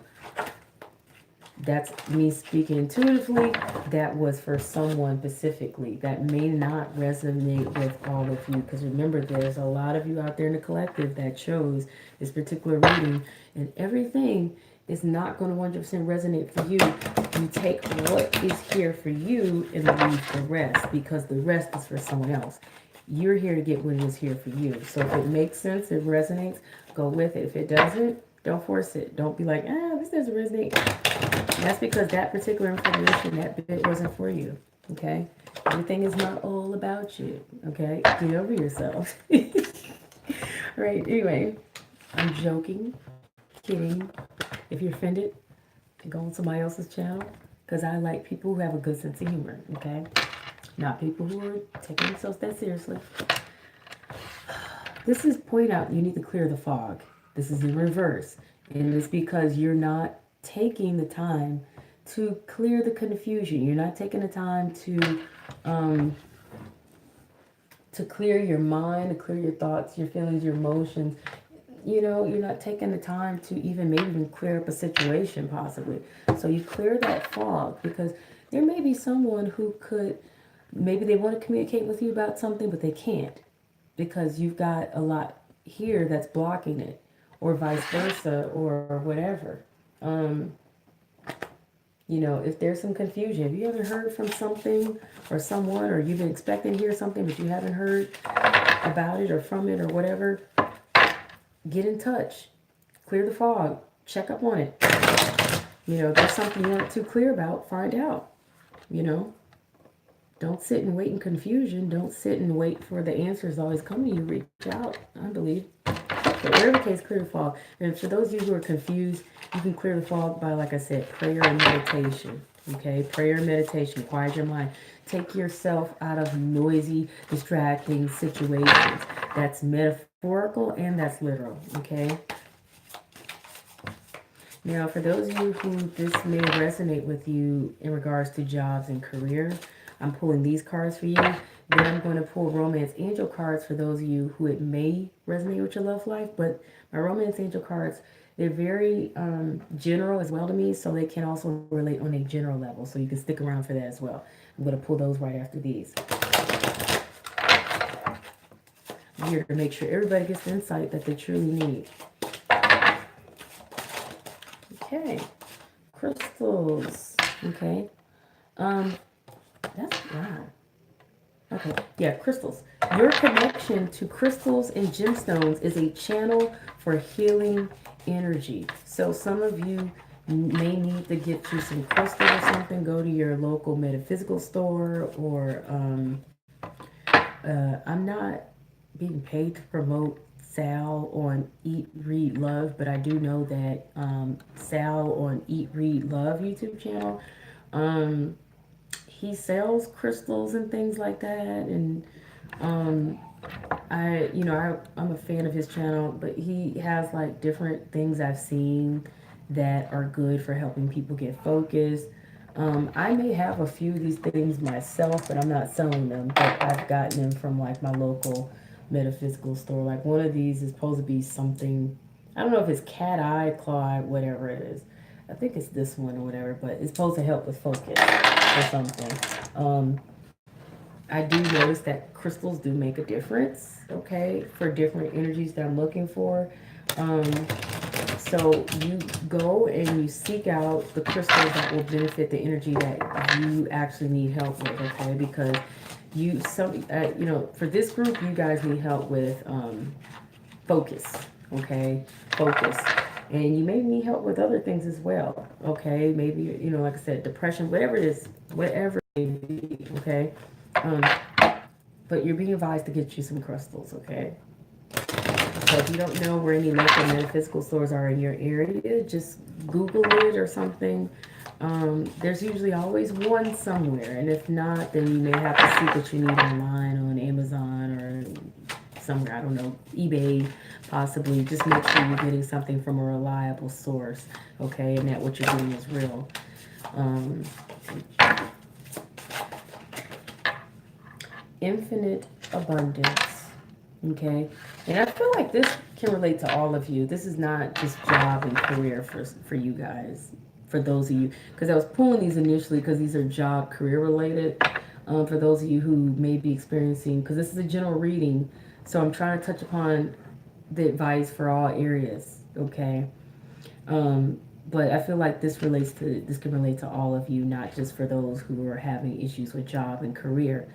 That's me speaking intuitively. That was for someone specifically. That may not resonate with all of you. Because remember, there's a lot of you out there in the collective that chose this particular reading. And everything is not going to 100% resonate for you. You take what is here for you and leave the rest. Because the rest is for someone else. You're here to get what is here for you. So if it makes sense, it resonates, go with it. If it doesn't, don't force it. Don't be like, this doesn't resonate. That's because that particular information, that bit wasn't for you. Okay? Everything is not all about you. Okay? Get over yourself. All right, anyway. I'm joking. Kidding. If you're offended, go on somebody else's channel. Because I like people who have a good sense of humor. Okay? Not people who are taking themselves that seriously. This is point out you need to clear the fog. This is in reverse. And it's because you're not taking the time to clear the confusion. You're not taking the time to clear your mind, to clear your thoughts, your feelings, your emotions. You know, you're not taking the time to maybe even clear up a situation possibly. So you clear that fog because there may be someone who could, maybe they want to communicate with you about something, but they can't because you've got a lot here that's blocking it, or vice versa, or whatever. You know, if there's some confusion, if you haven't heard from something or someone, or you've been expecting to hear something, but you haven't heard about it or from it or whatever, get in touch. Clear the fog. Check up on it. You know, if there's something you aren't too clear about, find out. You know, don't sit and wait in confusion. Don't sit and wait for the answers always come to you. Reach out, I believe. But whatever the case, clear the fog. And for those of you who are confused, you can clear the fog by, like I said, prayer and meditation. Okay? Prayer and meditation. Quiet your mind. Take yourself out of noisy, distracting situations. That's metaphorical and that's literal. Okay? Now, for those of you who this may resonate with you in regards to jobs and career, I'm pulling these cards for you. Then I'm going to pull Romance Angel cards for those of you who it may resonate with your love life. But my Romance Angel cards, they're very general as well to me, so they can also relate on a general level. So you can stick around for that as well. I'm going to pull those right after these. I'm here to make sure everybody gets the insight that they truly need. Okay. Crystals. Okay. That's wow. Okay, yeah, crystals. Your connection to crystals and gemstones is a channel for healing energy. So some of you may need to get you some crystal or something. Go to your local metaphysical store, or I'm not being paid to promote Sal on Eat, Read, Love, but I do know that Sal on Eat, Read, Love YouTube channel, he sells crystals and things like that, and I'm a fan of his channel, but he has like different things I've seen that are good for helping people get focused. I may have a few of these things myself, but I'm not selling them, but I've gotten them from like my local metaphysical store. Like one of these is supposed to be something, I don't know if it's cat eye, claw eye, whatever it is. I think it's this one or whatever, but it's supposed to help with focus or something. I do notice that crystals do make a difference, okay, for different energies that I'm looking for. So you go and you seek out the crystals that will benefit the energy that you actually need help with, okay? Because for this group, you guys need help with focus, okay? Focus. And you may need help with other things as well, okay? Maybe, like I said, depression, whatever it is, whatever it may be, okay? But you're being advised to get you some crystals, okay? So if you don't know where any local metaphysical stores are in your area, just Google it or something. There's usually always one somewhere, and if not, then you may have to see what you need online on Amazon or somewhere, I don't know, eBay, possibly. Just make sure you're getting something from a reliable source, okay, and that what you're doing is real. Infinite abundance, okay? And I feel like this can relate to all of you. This is not just job and career for you guys, for those of you, because I was pulling these initially because these are job career related. For those of you who may be experiencing, because this is a general reading, so I'm trying to touch upon the advice for all areas. Okay. But I feel like this can relate to all of you, not just for those who are having issues with job and career.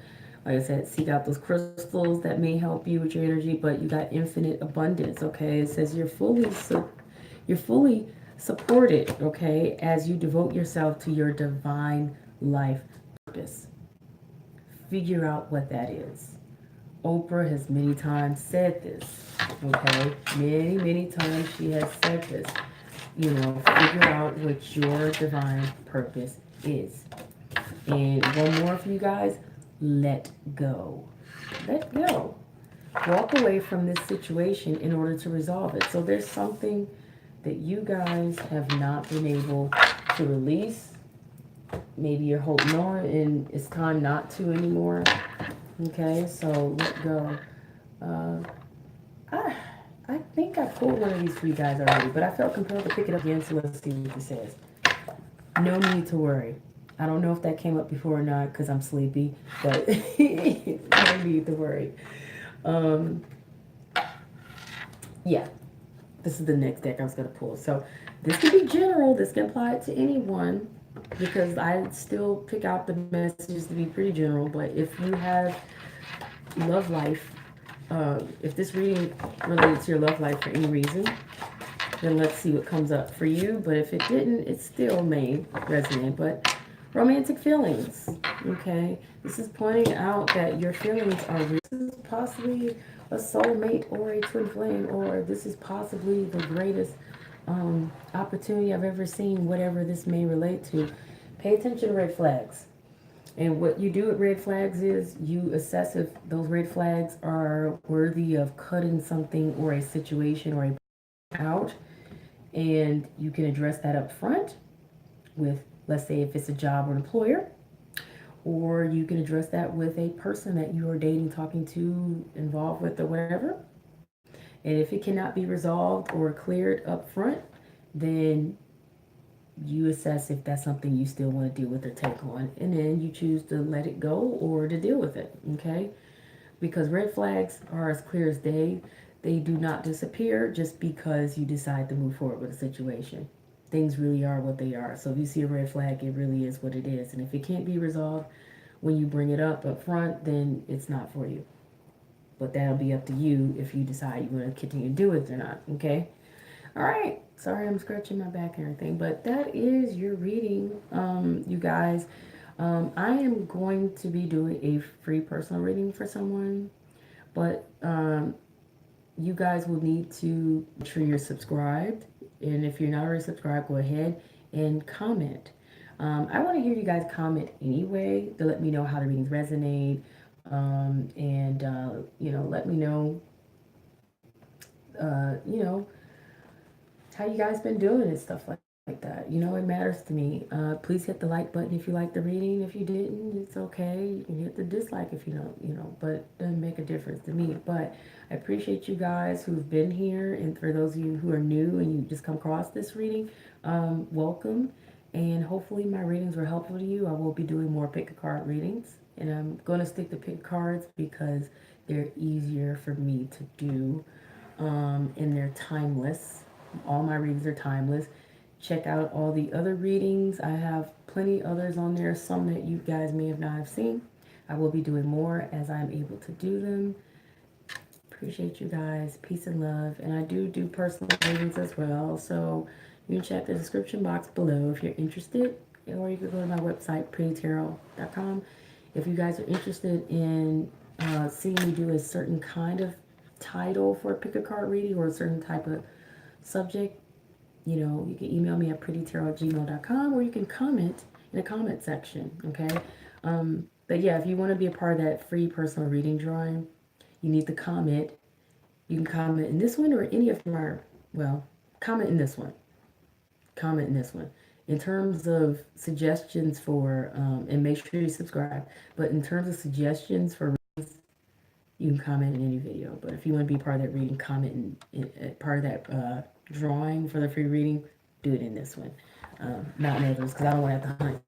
Like I said, seek out those crystals that may help you with your energy, but you got infinite abundance. Okay, it says you're fully supported. Okay, as you devote yourself to your divine life purpose. Figure out what that is. Oprah has many times said this. Okay, many times she has said this. You know, figure out what your divine purpose is. And one more for you guys, let go. Let go. Walk away from this situation in order to resolve it. So there's something that you guys have not been able to release. Maybe you're holding on and it's time not to anymore. Okay, so let go. I think I pulled one of these for you guys already, but I felt compelled to pick it up again, so let's see what it says. No need to worry. I don't know if that came up before or not because I'm sleepy, but no need to worry. Yeah, this is the next deck I was going to pull. So this can be general. This can apply to anyone because I still pick out the messages to be pretty general. But if you have love life, if this reading related to your love life for any reason, then let's see what comes up for you. But if it didn't, it still may resonate. But romantic feelings, okay? This is pointing out that your feelings are real. This is possibly a soulmate or a twin flame, or this is possibly the greatest opportunity I've ever seen, whatever this may relate to. Pay attention to red flags. And what you do with red flags is you assess if those red flags are worthy of cutting something or a situation or a out. And you can address that up front with, let's say, if it's a job or an employer, or you can address that with a person that you are dating, talking to, involved with, or whatever. And if it cannot be resolved or cleared up front, then you assess if that's something you still want to deal with or take on. And then you choose to let it go or to deal with it, okay? Because red flags are as clear as day. They do not disappear just because you decide to move forward with a situation. Things really are what they are. So if you see a red flag, it really is what it is. And if it can't be resolved when you bring it up front, then it's not for you. But that'll be up to you if you decide you want to continue to do it or not, okay? All right. Sorry, I'm scratching my back and everything, but that is your reading, you guys. I am going to be doing a free personal reading for someone, but you guys will need to make sure you're subscribed. And if you're not already subscribed, go ahead and comment. I want to hear you guys comment anyway to let me know how the readings resonate. Let me know, how you guys been doing and stuff like that. It matters to me. Please hit the like button if you like the reading. If you didn't, it's okay. You can hit the dislike if you don't, but it doesn't make a difference to me. But I appreciate you guys who've been here. And for those of you who are new and you just come across this reading, welcome. And hopefully my readings were helpful to you. I will be doing more pick a card readings. And I'm going to stick to pick cards because they're easier for me to do. And they're timeless. All my readings are timeless. Check out all the other readings. I have plenty others on there, some that you guys may have not have seen. I will be doing more as I'm able to do them. Appreciate you guys. Peace and love. And I do personal readings as well. So you can check the description box below if you're interested. Or you can go to my website, prettytarot.com. If you guys are interested in seeing me do a certain kind of title for a pick a card reading or a certain type of subject, you can email me at prettytarot@gmail.com, or you can comment in the comment section, okay? But yeah, if you want to be a part of that free personal reading drawing, you need to comment. You can comment in this one or any of my, comment in this one. Comment in this one. In terms of suggestions for, and make sure you subscribe, but in terms of suggestions for readings, you can comment in any video. But if you want to be part of that reading, comment in part of that drawing for the free reading, do it in this one. not know this because I don't want to have to hunt